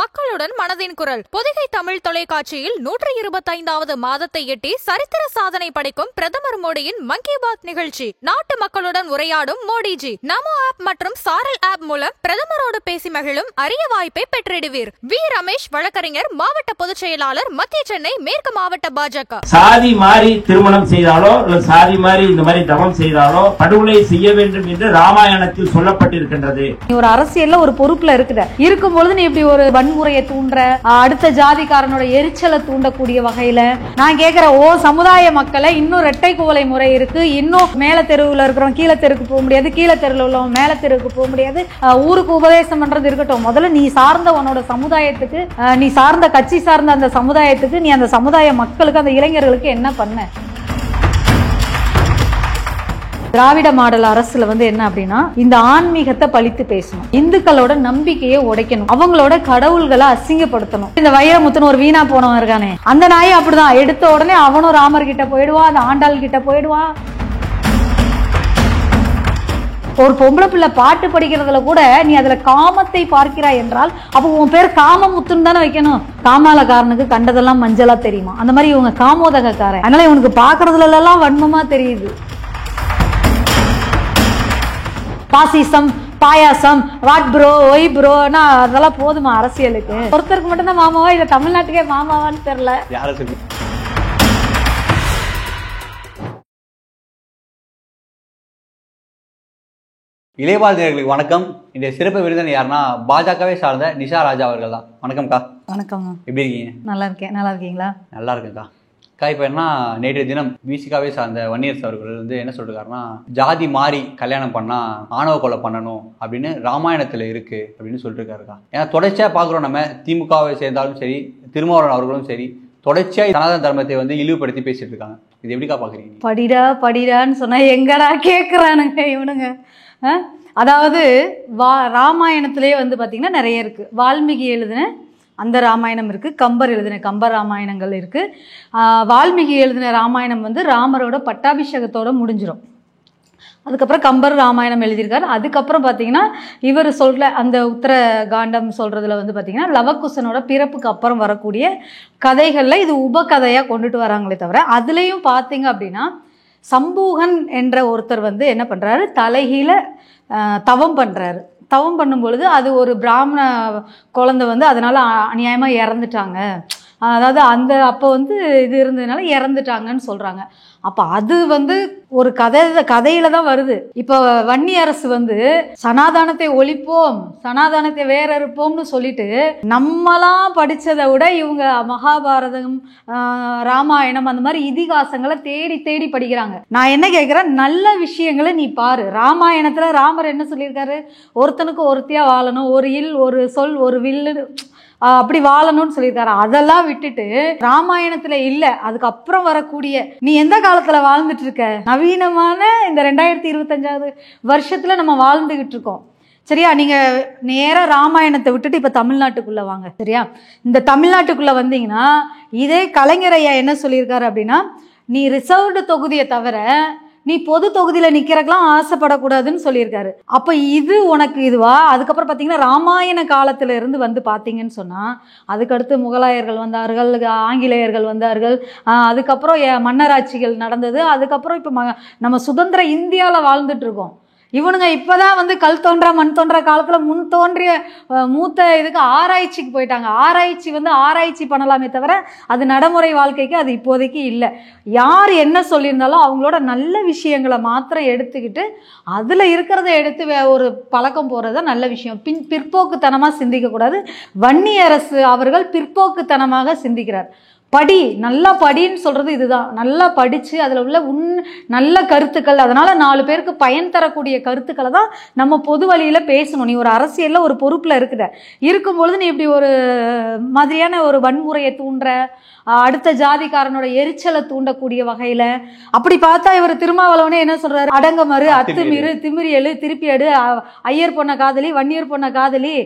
மக்களுடன் மனதின் குரல் பொதிகை தமிழ் தொலைக்காட்சியில் 125வது மாதத்தை எட்டி சரித்திர சாதனை படைக்கும் பிரதமர் மோடியின் மன் கி பாத் நிகழ்ச்சி. நாட்டு மக்களுடன் உரையாடும் மோடிஜி. நமோ ஆப் மற்றும் சாரல் ஆப் மூலம் பிரதமரோடு பேசி மகிழும் அரிய வாய்ப்பை பெற்றிடுவீர். வி ரமேஷ், வழக்கறிஞர், மாவட்ட பொதுச் செயலாளர், மத்திய சென்னை மேற்கு மாவட்ட பாஜக. சாதி மாறி திருமணம் செய்தாலோ சாதி மாறி இந்த மாதிரி தவம் செய்தாலோ படுகொலை செய்ய வேண்டும் என்று ராமாயணத்தில் சொல்லப்பட்டிருக்கின்றது. ஒரு அரசியல்ல ஒரு பொறுப்புல இருக்கும்பொழுது நீ இப்படி ஒரு வன்முறையை தூண்டுற, அடுத்த ஜாதிக்காரனோட எரிச்சலை தூண்டக்கூடிய வகையில நான் கேட்கிற சமுதாய மக்களை இன்னும் இரட்டை குவளை முறை இருக்கு, இன்னும் மேல தெருவுல இருக்கிறவங்க கீழே தெருக்கு போக முடியாது, கீழே தெருவில் உள்ளவங்க மேல தெருவுக்கு போக முடியாது, ஊருக்கு உபதேசம் பண்றது இருக்கட்டும். முதல்ல நீ சார்ந்த உன்னோட சமுதாயத்துக்கு, நீ சார்ந்த கட்சி சார்ந்த அந்த சமுதாயத்துக்கு, நீ அந்த சமுதாய மக்களுக்கு, அந்த இளைஞர்களுக்கு என்ன பண்ண? திராவிட மாடல் அரசுல என்ன அப்படின்னா, இந்த ஆன்மீகத்தை பழித்து பேசணும், இந்துக்களோட நம்பிக்கையை உடைக்கணும், அவங்களோட கடவுள்களை அசிங்கப்படுத்தணும். இந்த வைரமுத்துன்னு ஒரு வீணா போனவன் இருக்கானே, அந்த நாயை அப்படிதான் எடுத்த உடனே அவனும் ராமர் கிட்ட போயிடுவான், அந்த ஆண்டாள் கிட்ட போயிடுவான். ஒரு பொம்பளை பிள்ளை பாட்டு படிக்கிறதுல கூட நீ அதுல காமத்தை பார்க்கிறாய் என்றால் அப்ப உன் பேர் காமமுத்துன்னு தானே வைக்கணும். காமாலக்காரனுக்கு கண்டதெல்லாம் மஞ்சளா தெரியுமா? அந்த மாதிரி இவங்க காமோதகக்காரன். அதனால இவனுக்கு பாக்குறதுல எல்லாம் வன்மமா தெரியுது. பாசிசம், பாயாசம், வாட் ப்ரோ, ஒய் ப்ரோனா அதெல்லாம் போதுமா அரசியலுக்கு? ஒருத்தருக்கு மட்டும்தான் மாமாவா, இல்ல தமிழ்நாட்டுக்கே மாமாவான்னு தெரியல. இளையபாரதியர்களுக்கு வணக்கம். இந்த சிறப்பு விருந்தினர் யாருன்னா பாஜகவை சார்ந்த நிஷா ராஜா அவர்கள் தான். வணக்கம்க்கா. வணக்கம். எப்படி இருக்கீங்க? நல்லா இருக்கேன். நல்லா இருக்கீங்களா? நல்லா இருக்குக்கா. இப்போ என்ன, நேற்றைய தினம் விசிகாவே சார்ந்த வன்னியரசு அவர்கள் என்ன சொல்லிருக்காருன்னா, ஜாதி மாறி கல்யாணம் பண்ணா ஆணவ கொலை பண்ணணும் அப்படின்னு ராமாயணத்துல இருக்கு அப்படின்னு சொல்லிருக்காருக்கா. ஏன்னா தொடர்ச்சியா பாக்குறோம், நம்ம திமுகவை சேர்ந்தாலும் சரி, திருமாவளவன் அவர்களும் சரி, தொடர்ச்சியா சனாதன தர்மத்தை இழிவுபடுத்தி பேசிட்டு இருக்காங்க. இது எப்படிக்கா பாக்குறீங்க? படிடான்னு சொன்னா எங்கடா கேக்குறானுங்க இவனுங்க. அதாவது ராமாயணத்திலே பாத்தீங்கன்னா நிறைய இருக்கு. வால்மீகி எழுதின அந்த ராமாயணம் இருக்குது, கம்பர் எழுதின கம்பர் ராமாயணங்கள் இருக்குது. வால்மீகி எழுதின ராமாயணம் ராமரோட பட்டாபிஷேகத்தோடு முடிஞ்சிடும். அதுக்கப்புறம் கம்பர் ராமாயணம் எழுதியிருக்காரு. அதுக்கப்புறம் பார்த்தீங்கன்னா இவர் சொல்கிற அந்த உத்தர காண்டம் சொல்கிறதுல பார்த்தீங்கன்னா லவகுசனோட பிறப்புக்கு அப்புறம் வரக்கூடிய கதைகளில் இது உபகதையாக கொண்டுட்டு வராங்களே தவிர, அதுலேயும் பார்த்தீங்க அப்படின்னா சம்பூகன் என்ற ஒருத்தர் என்ன பண்ணுறாரு, தலைகீழ தவம் பண்ணுறாரு. தவம் பண்ணும் பொழுது அது ஒரு பிராமண குழந்தை அதனால அநியாயமாக இறந்துட்டாங்க. அதாவது அந்த அப்போ இது இருந்ததுனால இறந்துட்டாங்கன்னு சொல்கிறாங்க. அப்போ அது ஒரு கதையில தான் வருது. இப்போ வன்னி அரசு சனாதானத்தை ஒழிப்போம், சனாதானத்தை வேற இருப்போம்னு சொல்லிட்டு நம்மளாம் படித்ததை விட இவங்க மகாபாரதம், ராமாயணம் அந்த மாதிரி இதிகாசங்களை தேடி தேடி படிக்கிறாங்க. நான் என்ன கேட்குறேன், நல்ல விஷயங்களை நீ பாரு. ராமாயணத்தில் ராமர் என்ன சொல்லியிருக்காரு, ஒருத்தனுக்கு ஒருத்தியா வாழணும், ஒரு இல் ஒரு சொல் ஒரு வில்லு அப்படி வாழணும்னு சொல்லியிருக்காரு. அதெல்லாம் விட்டுட்டு ராமாயணத்துல இல்ல, அதுக்கப்புறம் வரக்கூடிய நீ எந்த காலத்துல வாழ்ந்துட்டு இருக்க? நவீனமான இந்த 2025வது வருஷத்துல நம்ம வாழ்ந்துகிட்டு இருக்கோம். சரியா? நீங்க நேரா ராமாயணத்தை விட்டுட்டு இப்ப தமிழ்நாட்டுக்குள்ள வாங்க. சரியா? இந்த தமிழ்நாட்டுக்குள்ள வந்தீங்கன்னா இதே கலைஞர் ஐயா என்ன சொல்லியிருக்காரு அப்படின்னா, நீ ரிசர்வ்டு தொகுதியை தவிர நீ பொது தொகுதியில நிக்கிறதுக்கெல்லாம் ஆசைப்படக்கூடாதுன்னு சொல்லியிருக்காரு. அப்ப இது உனக்கு இதுவா? அதுக்கப்புறம் பார்த்தீங்கன்னா ராமாயண காலத்துல இருந்து பார்த்தீங்கன்னு சொன்னா அதுக்கடுத்து முகலாயர்கள் வந்தார்கள், ஆங்கிலேயர்கள் வந்தார்கள், அதுக்கப்புறம் மன்னராட்சிகள் நடந்தது, அதுக்கப்புறம் இப்போ நம்ம சுதந்திர இந்தியாவில் வாழ்ந்துட்டு இருக்கோம். இவனுங்க இப்போதான் கல் தோன்றா மண் தோன்றா காலத்தில் முன் தோன்றிய மூத்த இதுக்கு ஆராய்ச்சிக்கு போயிட்டாங்க. ஆராய்ச்சி பண்ணலாமே தவிர அது நடைமுறை வாழ்க்கைக்கு அது இப்போதைக்கு இல்லை. யார் என்ன சொல்லியிருந்தாலும் அவங்களோட நல்ல விஷயங்களை மாத்திரம் எடுத்துக்கிட்டு அதில் இருக்கிறத எடுத்து ஒரு பழக்கம் போகிறது நல்ல விஷயம். பிற்போக்குத்தனமாக சிந்திக்கக்கூடாது. வன்னி அரசு அவர்கள் பிற்போக்குத்தனமாக சிந்திக்கிறார். படி, நல்லா படின்னு சொல்றது இதுதான். நல்லா படிச்சு அதுல உள்ள நல்ல கருத்துக்கள், அதனால 4 பேருக்கு பயன் தரக்கூடிய கருத்துக்களை தான் நம்ம பொது வழியில பேசணும். நீ ஒரு அரசியல்ல ஒரு பொறுப்புல இருக்கும்பொழுது நீ இப்படி ஒரு மாதிரியான ஒரு வன்முறையை தூண்டுற, அடுத்த ஜாதிக்காரனோட எரிச்சலை தூண்டக்கூடிய வகையில அப்படி பார்த்தா இவர் திருமாவளவனே என்ன சொல்றாரு, அடங்கமறு, அத்துமீறு, திமிரி எழு, திருப்பி எடு, ஐயர் பொண்ண காதலி, வன்னியர் பொண்ண காதலி,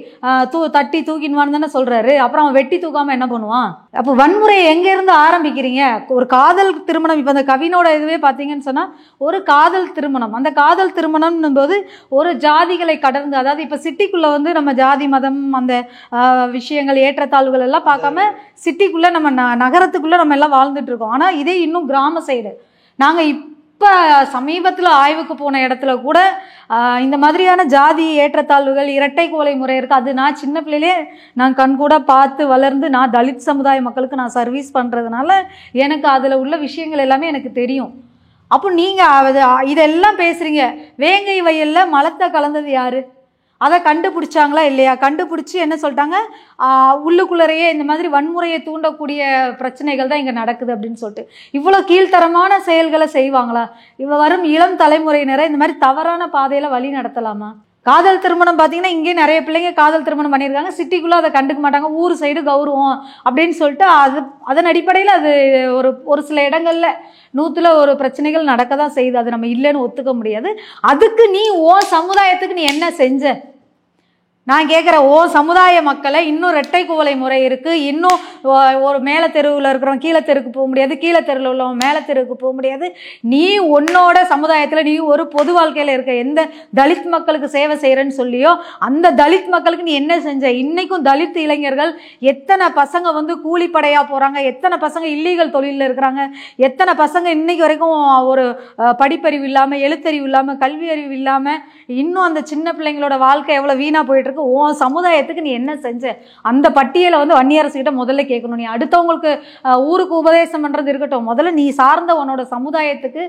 தட்டி தூக்கின்வான்னு தானே சொல்றாரு. அப்புறம் அவன் வெட்டி தூக்காம என்ன பண்ணுவான்? அப்போ வன்முறையை எங்கேருந்து ஆரம்பிக்கிறீங்க? ஒரு காதல் திருமணம், இப்போ அந்த கவினோட இதுவே பார்த்தீங்கன்னு சொன்னால் ஒரு காதல் திருமணம். அந்த காதல் திருமணம்னும் போது ஒரு ஜாதிகளை கடந்து, அதாவது இப்போ சிட்டிக்குள்ளே வந்து நம்ம ஜாதி மதம் அந்த விஷயங்கள் ஏற்றத்தாழ்வுகள் எல்லாம் பார்க்காம சிட்டிக்குள்ளே நம்ம நகரத்துக்குள்ளே நம்ம எல்லாம் வாழ்ந்துட்டு இருக்கோம். ஆனால் இதே இன்னும் கிராம சைடு நாங்கள் இப்போ சமீபத்தில் ஆய்வுக்கு போன இடத்துல கூட இந்த மாதிரியான ஜாதி ஏற்றத்தாழ்வுகள் இரட்டை கோலை முறை இருக்குது. அது நான் சின்ன பிள்ளையிலே நான் கண்கூட பார்த்து வளர்ந்து நான் தலித் சமுதாய மக்களுக்கு நான் சர்வீஸ் பண்ணுறதுனால எனக்கு அதில் உள்ள விஷயங்கள் எல்லாமே எனக்கு தெரியும். அப்போ நீங்கள் இதெல்லாம் பேசுகிறீங்க. வேங்கை வயலில் மலத்தை கலந்தது யார்? அதை கண்டுபிடிச்சாங்களா இல்லையா? கண்டுபிடிச்சி என்ன சொல்லிட்டாங்க, உள்ளுக்குள்ளறையே இந்த மாதிரி வன்முறையை தூண்டக்கூடிய பிரச்சனைகள் தான் இங்கே நடக்குது அப்படின்னு சொல்லிட்டு இவ்வளோ கீழ்த்தரமான செயல்களை செய்வாங்களா? வரும் இளம் தலைமுறையினரை இந்த மாதிரி தவறான பாதையில் வழி நடத்தலாமா? காதல் திருமணம் பார்த்தீங்கன்னா இங்கே நிறைய பிள்ளைங்க காதல் திருமணம் பண்ணியிருக்காங்க. சிட்டிக்குள்ளே அதை கண்டுக்க மாட்டாங்க. ஊர் சைடு கௌரவம் அப்படின்னு சொல்லிட்டு அதன் அடிப்படையில் அது ஒரு சில இடங்களில் 100ல் ஒரு பிரச்சனைகள் நடக்க தான் செய்யுது. அது நம்ம இல்லைன்னு ஒத்துக்க முடியாது. அதுக்கு நீ சமுதாயத்துக்கு நீ என்ன செஞ்ச? நான் கேட்குறேன், சமுதாய மக்களை இன்னும் இரட்டை குவளை முறை இருக்குது, இன்னும் ஒரு மேலே தெருவில் இருக்கிறவன் கீழே தெருக்கு போக முடியாது, கீழே தெருவில் உள்ளவன் மேலே தெருவுக்கு போக முடியாது. நீ உன்னோட சமுதாயத்தில் நீ ஒரு பொது வாழ்க்கையில் இருக்க எந்த தலித் மக்களுக்கு சேவை செய்கிறேன்னு சொல்லியோ அந்த தலித் மக்களுக்கு நீ என்ன செஞ்ச? இன்றைக்கும் தலித் இளைஞர்கள் எத்தனை பசங்க வந்து கூலிப்படையாக போகிறாங்க, எத்தனை பசங்க இல்லீகல் தொழிலில் இருக்கிறாங்க, எத்தனை பசங்க இன்னைக்கு வரைக்கும் ஒரு படிப்பறிவு இல்லாமல், எழுத்தறிவு இல்லாமல், கல்வி அறிவு இல்லாமல் இன்னும் அந்த சின்ன பிள்ளைங்களோட வாழ்க்கை எவ்வளோ வீணாக போயிட்டு சமுதாயத்துக்கு நீ என்ன செஞ்ச? அந்த பட்டியலை வந்து வன்னியரசுகிட்ட முதல்ல கேட்கணும். நீ அடுத்தவங்களுக்கு ஊருக்கு உபதேசம் பண்றது இருக்கட்டும், முதல்ல நீ சார்ந்த உன்னோட சமுதாயத்துக்கு,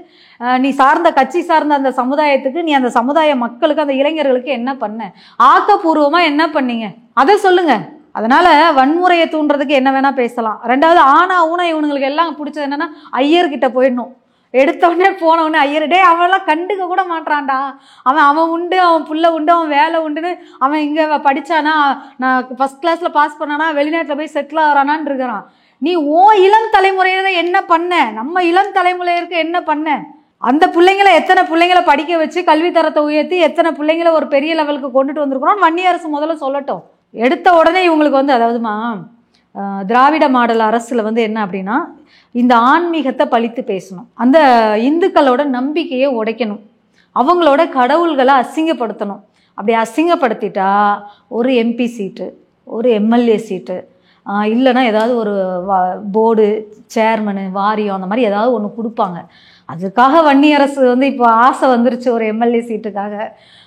நீ சார்ந்த கட்சி சார்ந்த அந்த சமுதாயத்துக்கு, நீ அந்த சமுதாய மக்களுக்கு, அந்த இளைஞர்களுக்கு என்ன பண்ண? ஆக்கப்பூர்வமா என்ன பண்ணீங்க அதை சொல்லுங்க. அதனால வன்முறையை தூண்டுறதுக்கு என்ன வேணா பேசலாம். ரெண்டாவது ஆனா ஊனா இவனுங்களுக்கு எல்லாம் பிடிச்சது என்னன்னா ஐயர்கிட்ட போயிடணும். எடுத்தோடனே போனவொடனே ஐயர்டே அவெல்லாம் கண்டுக்க கூட மாட்டான்டா, அவன் உண்டு, அவன் புள்ள உண்டு, அவன் வேலை உண்டுன்னு அவன் இங்கே படித்தானா, நான் ஃபஸ்ட் கிளாஸில் பாஸ் பண்ணானா, வெளிநாட்டில் போய் செட்டில் ஆகிறானான்னு இருக்கிறான். நீ இளம் தலைமுறையில என்ன பண்ண? நம்ம இளம் தலைமுறையிற்கு என்ன பண்ண? அந்த பிள்ளைங்களை எத்தனை பிள்ளைங்களை படிக்க வச்சு கல்வி தரத்தை உயர்த்தி எத்தனை பிள்ளைங்களை ஒரு பெரிய லெவலுக்கு கொண்டுட்டு வந்திருக்கிறோம் வன்னிய அரசு முதல்ல சொல்லட்டும். எடுத்த உடனே இவங்களுக்கு வந்து அதாவதுமா திராவிட மாடல் அரசில் வந்து என்ன அப்படின்னா இந்த ஆன்மீகத்தை பழித்து பேசணும், அந்த இந்துக்களோட நம்பிக்கையை உடைக்கணும், அவங்களோட கடவுள்களை அசிங்கப்படுத்தணும். அப்படி அசிங்கப்படுத்திட்டா ஒரு எம்பி சீட்டு, ஒரு எம்எல்ஏ சீட்டு, இல்லைன்னா ஏதாவது ஒரு போர்டு சேர்மனு வாரியம் அந்த மாதிரி ஏதாவது ஒன்று கொடுப்பாங்க. அதுக்காக வன்னி அரசு வந்து இப்போ ஆசை வந்துருச்சு ஒரு எம்எல்ஏ சீட்டுக்காக.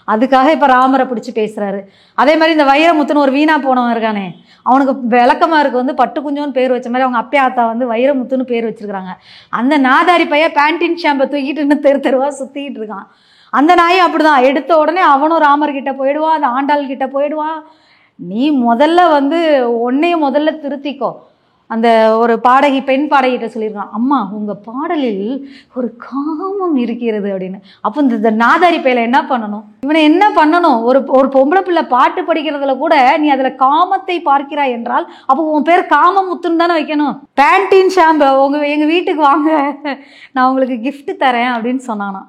அதுக்காக இப்போ ராமரை பிடிச்சி பேசுகிறாரு. அதே மாதிரி இந்த வைரமுத்துன்னு ஒரு வீணா போனவன் இருக்கானே, அவனுக்கு விளக்கமாருக்கு வந்து பட்டு குஞ்சோன்னு பேர் வச்ச மாதிரி அவங்க அப்பா ஆத்தா வந்து வைரமுத்துன்னு பேர் வச்சிருக்கிறாங்க. அந்த நாதாரி பையன் பேண்டின் ஷாம்பை தூக்கிட்டு இன்னும் தெருவாக சுற்றிக்கிட்டு இருக்கான். அந்த நாயும் அப்படிதான், எடுத்த உடனே அவனும் ராமர்கிட்ட போயிடுவான், அந்த ஆண்டாள் கிட்ட போயிடுவான். நீ முதல்ல வந்து உன்னையும் முதல்ல திருத்திக்கோ. அந்த ஒரு பாடகி பெண் பாடகிட்ட சொல்லியிருக்கான், அம்மா உங்கள் பாடலில் ஒரு காமம் இருக்கிறது அப்படின்னு. அப்போ இந்த நாதாரி பையில என்ன பண்ணணும்? இவனை என்ன பண்ணணும்? ஒரு பொம்பளை பிள்ளை பாட்டு படிக்கிறதுல கூட நீ அதில் காமத்தை பார்க்கிறாய் என்றால் அப்போ உன் பேர் காமமுத்துன்னு தானே வைக்கணும். பேண்டின் ஷாம்பு எங்கள் வீட்டுக்கு வாங்க, நான் உங்களுக்கு கிஃப்ட் தரேன் அப்படின்னு சொன்னானா.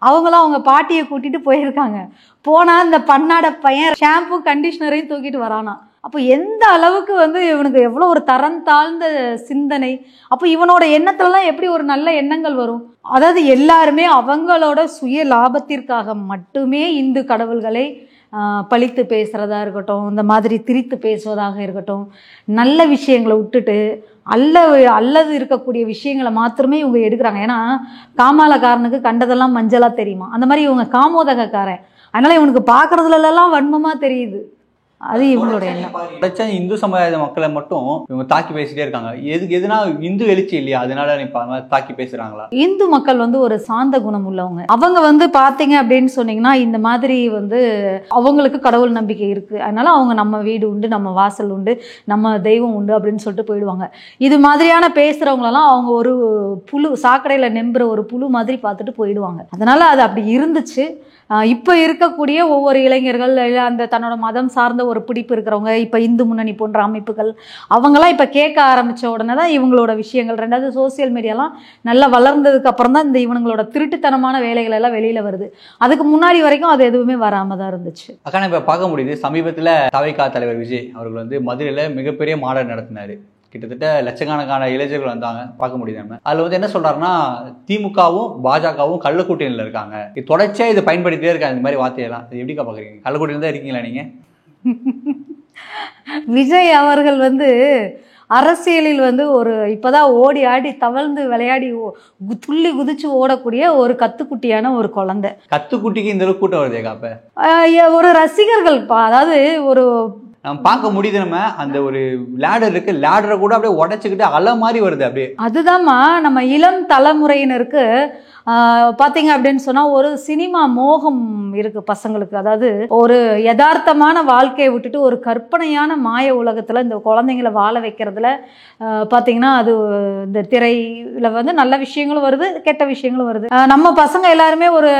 அவங்களாம் அவங்க பாட்டியை கூட்டிட்டு போயிருக்காங்க. போனால் அந்த பன்னாட பையன் ஷாம்பு கண்டிஷனரையும் தூக்கிட்டு வரானா. அப்போ எந்த அளவுக்கு வந்து இவனுக்கு எவ்வளோ ஒரு தரம் தாழ்ந்த சிந்தனை. அப்போ இவனோட எண்ணத்துலலாம் எப்படி ஒரு நல்ல எண்ணங்கள் வரும்? அதாவது எல்லாருமே அவங்களோட சுய லாபத்திற்காக மட்டுமே இந்து கடவுள்களை பழித்து பேசுகிறதா இருக்கட்டும், இந்த மாதிரி திரித்து பேசுவதாக இருக்கட்டும், நல்ல விஷயங்களை விட்டுட்டு அல்லது இருக்கக்கூடிய விஷயங்களை மாத்திரமே இவங்க எடுக்கிறாங்க. ஏன்னா காமாலக்காரனுக்கு கண்டதெல்லாம் மஞ்சளாக தெரியுமா, அந்த மாதிரி இவங்க காமோதகக்காரன். அதனால் இவனுக்கு பார்க்குறதுலலாம் வன்மமாக தெரியுது. அது இவங்களோட எண்ணம். இந்து சமுதாய மக்களை மட்டும் இவங்க தாக்கி பேசிட்டே இருக்காங்க. எதுனா இந்து எழுச்சி இல்லையா, அதனால தாக்கி பேசுறாங்களா? இந்து மக்கள் வந்து ஒரு சாந்த குணம் உள்ளவங்க. அவங்க வந்து பாத்தீங்க அப்படின்னு சொன்னீங்கன்னா இந்த மாதிரி வந்து அவங்களுக்கு கடவுள் நம்பிக்கை இருக்கு, அதனால அவங்க நம்ம வீடு உண்டு, நம்ம வாசல் உண்டு, நம்ம தெய்வம் உண்டு அப்படின்னு சொல்லிட்டு போயிடுவாங்க. இது மாதிரியான பேசுறவங்களெல்லாம் அவங்க ஒரு புழு, சாக்கடையில நெம்புற ஒரு புழு மாதிரி பார்த்துட்டு போயிடுவாங்க. அதனால அது அப்படி இருந்துச்சு. இப்போ இருக்கக்கூடிய ஒவ்வொரு இளைஞர்கள் அந்த தன்னோட மதம் சார்ந்த ஒரு பிடிப்பு இருக்கிறவங்க, இப்போ இந்து முன்னணி போன்ற அமைப்புகள், அவங்களாம் இப்போ கேட்க ஆரம்பித்த உடனே தான் இவங்களோட விஷயங்கள், ரெண்டாவது சோசியல் மீடியாலாம் நல்லா வளர்ந்ததுக்கு அப்புறம் தான் இந்த இவங்களோட திருட்டுத்தனமான வேலைகள் எல்லாம் வெளியில் வருது. அதுக்கு முன்னாடி வரைக்கும் அது எதுவுமே வராமல் தான் இருந்துச்சு. அக்கா இப்போ பார்க்க முடியுது, சமீபத்தில் தவைக்கா தலைவர் விஜய் அவர்கள் வந்து மதுரையில் மிகப்பெரிய மாநாடு நடத்தினார். கிட்டத்தட்ட லட்சக்கணக்கான இளைஞர்கள் வந்தாங்க, பார்க்க முடியுது நம்ம. அதில் வந்து என்ன சொல்றாருன்னா, திமுகவும் பாஜகவும் கள்ளக்கூட்டணியில் இருக்காங்க, தொடர்ச்சியாக இதை பயன்படுத்தியே இருக்காங்க இந்த மாதிரி வார்த்தையெல்லாம். இது எப்படிக்கா பார்க்குறீங்க? கள்ளக்கூட்டணியில் தான் இருக்கீங்களா நீங்கள்? விஜய் அவர்கள் வந்து அரசியலில் வந்து ஒரு இப்போதான் ஓடி ஆடி தவழ்ந்து விளையாடி துள்ளி குதிச்சு ஓடக்கூடிய ஒரு கத்துக்குட்டியான ஒரு குழந்தை. கத்துக்குட்டிக்கு இந்த அளவுக்கு கூட்டம் வருதே காப்ப, ஒரு ரசிகர்கள் அதாவது ஒரு நம்ம பார்க்க முடியுது. நம்ம அந்த ஒரு லேடர் இருக்கு, லேடரை கூட அப்படியே உடைச்சுக்கிட்டு அலை மாதிரி வருது அப்படியே. அதுதான்மா நம்ம இளம் தலைமுறையினருக்கு பார்த்தீங்க அப்படின்னு சொன்னால் ஒரு சினிமா மோகம் இருக்கு பசங்களுக்கு. அதாவது ஒரு யதார்த்தமான வாழ்க்கையை விட்டுட்டு ஒரு கற்பனையான மாய உலகத்தில் இந்த குழந்தைங்களை வாழ வைக்கிறதுல பார்த்தீங்கன்னா அது இந்த திரையில் வந்து நல்ல விஷயங்களும் வருது, கெட்ட விஷயங்களும் வருது. நம்ம பசங்க எல்லாருமே ஒரு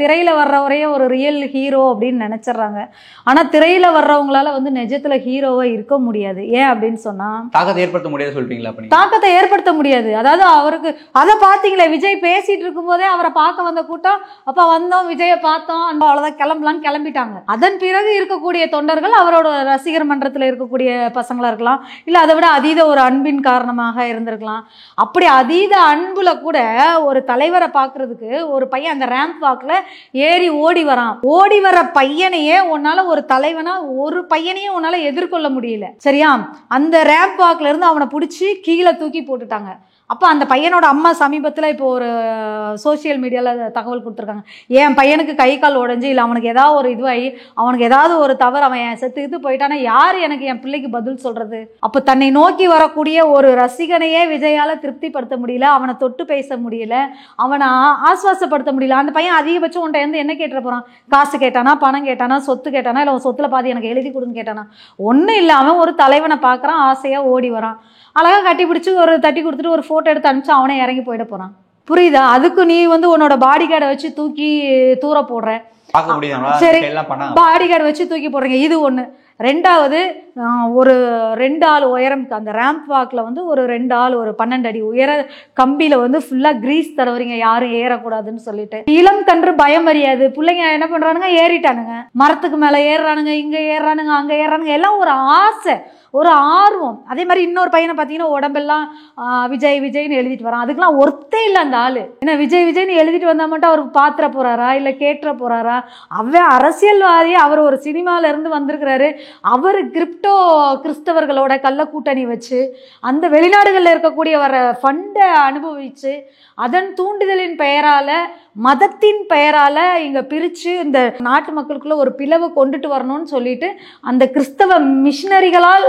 திரையில் வர்றவரையே ஒரு ரியல் ஹீரோ அப்படின்னு நினச்சிட்றாங்க. ஆனால் திரையில் வர்றவங்களால வந்து நிஜத்தில் ஹீரோவாக இருக்க முடியாது. ஏன் அப்படின்னு சொன்னால் தாக்கத்தை ஏற்படுத்த முடியாது சொல்லிட்டீங்களா? தாக்கத்தை ஏற்படுத்த முடியாது. அதாவது அவருக்கு அதை பார்த்தீங்களே, விஜய் பேசிட்டு இருக்கும்போதே அவரை பார்க்க வந்த கூட்டம், அப்ப வந்தோம் விஜயை பார்த்தோம் அவ்வளவுதான் கிளம்பலான்னு கிளம்பிட்டாங்க. அதன் பிறகு இருக்கக்கூடிய தொண்டர்கள் அவரோட ரசிகர் மன்றத்தில் இருக்கக்கூடிய பசங்களா இருக்கலாம், இல்ல அதை விட அதீத ஒரு அன்பின் காரணமாக இருந்திருக்கலாம். அப்படி அதீத அன்புல கூட ஒரு தலைவரை பார்க்கறதுக்கு ஒரு பையன் அந்த ரேம்ப் வாக்ல ஏறி ஓடி வரான். ஓடி வர பையனையே உன்னால ஒரு தலைவனா ஒரு பையனையே உன்னால எதிர்கொள்ள முடியல, சரியா? அந்த ரேம்ப் வாக்ல இருந்து அவனை பிடிச்சி கீழே தூக்கி போட்டுட்டாங்க. அப்போ அந்த பையனோட அம்மா சமீபத்தில் இப்போ ஒரு சோசியல் மீடியாவில் தகவல் கொடுத்துருக்காங்க, என் பையனுக்கு கை கால் உடஞ்சி இல்லை அவனுக்கு ஏதாவது ஒரு இதுவாகி அவனுக்கு ஏதாவது ஒரு தவறு அவன் செத்து போயிட்டானா யார் எனக்கு என் பிள்ளைக்கு பதில் சொல்கிறது? அப்போ தன்னை நோக்கி வரக்கூடிய ஒரு ரசிகனையே விஜயால் திருப்திப்படுத்த முடியல, அவனை தொட்டு பேச முடியல, அவனை ஆஸ்வாசப்படுத்த முடியல. அந்த பையன் அதிகபட்சம் உன்ட்ட வந்து என்ன கேட்டுற போகிறான்? காசு கேட்டானா, பணம் கேட்டானா, சொத்து கேட்டானா, இல்லை சொத்துல பாதி எனக்கு எழுதி கொடுன்னு கேட்டானா? ஒன்றும் இல்லை, அவன் ஒரு தலைவனை பார்க்குறான், ஆசையாக ஓடி வரான், அழகாக கட்டி பிடிச்சி ஒரு தட்டி கொடுத்துட்டு ஒரு ஃபோட்டோ எடுத்து அனுப்பிச்சு அவனே இறங்கி போயிட போகிறான். புரியுதா? அதுக்கு நீ வந்து உன்னோட பாடி கார்டை வச்சு தூக்கி தூர போடுற, சரி பாடி கார்டு வச்சு தூக்கி போடுறீங்க, இது ஒன்று. ரெண்டாவது, ஒரு 2 ஆள் உயரம்க்கு அந்த ரேம்ப் வாக்கில் வந்து ஒரு 2 ஆள் ஒரு 12 அடி உயர கம்பியில் வந்து ஃபுல்லாக கிரீஸ் தடவுறீங்க யாரும் ஏறக்கூடாதுன்னு சொல்லிட்டு. இளம் கன்று பயம் அறியாது பிள்ளைங்க என்ன பண்ணுறானுங்க, ஏறிட்டானுங்க, மரத்துக்கு மேலே ஏறுறானுங்க, இங்கே ஏறுறானுங்க, அங்கே ஏறுறானுங்க, எல்லாம் ஒரு ஆசை, ஒரு ஆர்வம். அதே மாதிரி இன்னொரு பையனை பார்த்தீங்கன்னா உடம்பெல்லாம் விஜய் விஜய்னு எழுதிட்டு வரான். அதுக்கெல்லாம் ஒர்த்தே இல்லை அந்த ஆள். ஏன்னா விஜய் விஜய்னு எழுதிட்டு வந்தால் மட்டும் அவருக்கு பாத்திர போகிறாரா இல்லை கேட்டுற போகிறாரா? அவன் அரசியல்வாதி, அவர் ஒரு சினிமாவிலேருந்து வந்திருக்கிறாரு. அவர் கிறிஸ்தவர்களோட கள்ள கூட்டணி வச்சு அந்த வெளிநாடுகளில் இருக்கக்கூடிய வர ஃபண்டை அனுபவித்து அதன் தூண்டுதலின் பெயரால் மதத்தின் பெயரால் இங்கே பிரித்து இந்த நாட்டு மக்களுக்குள்ள ஒரு பிளவை கொண்டுட்டு வரணும்னு சொல்லிட்டு அந்த கிறிஸ்தவ மிஷினரிகளால்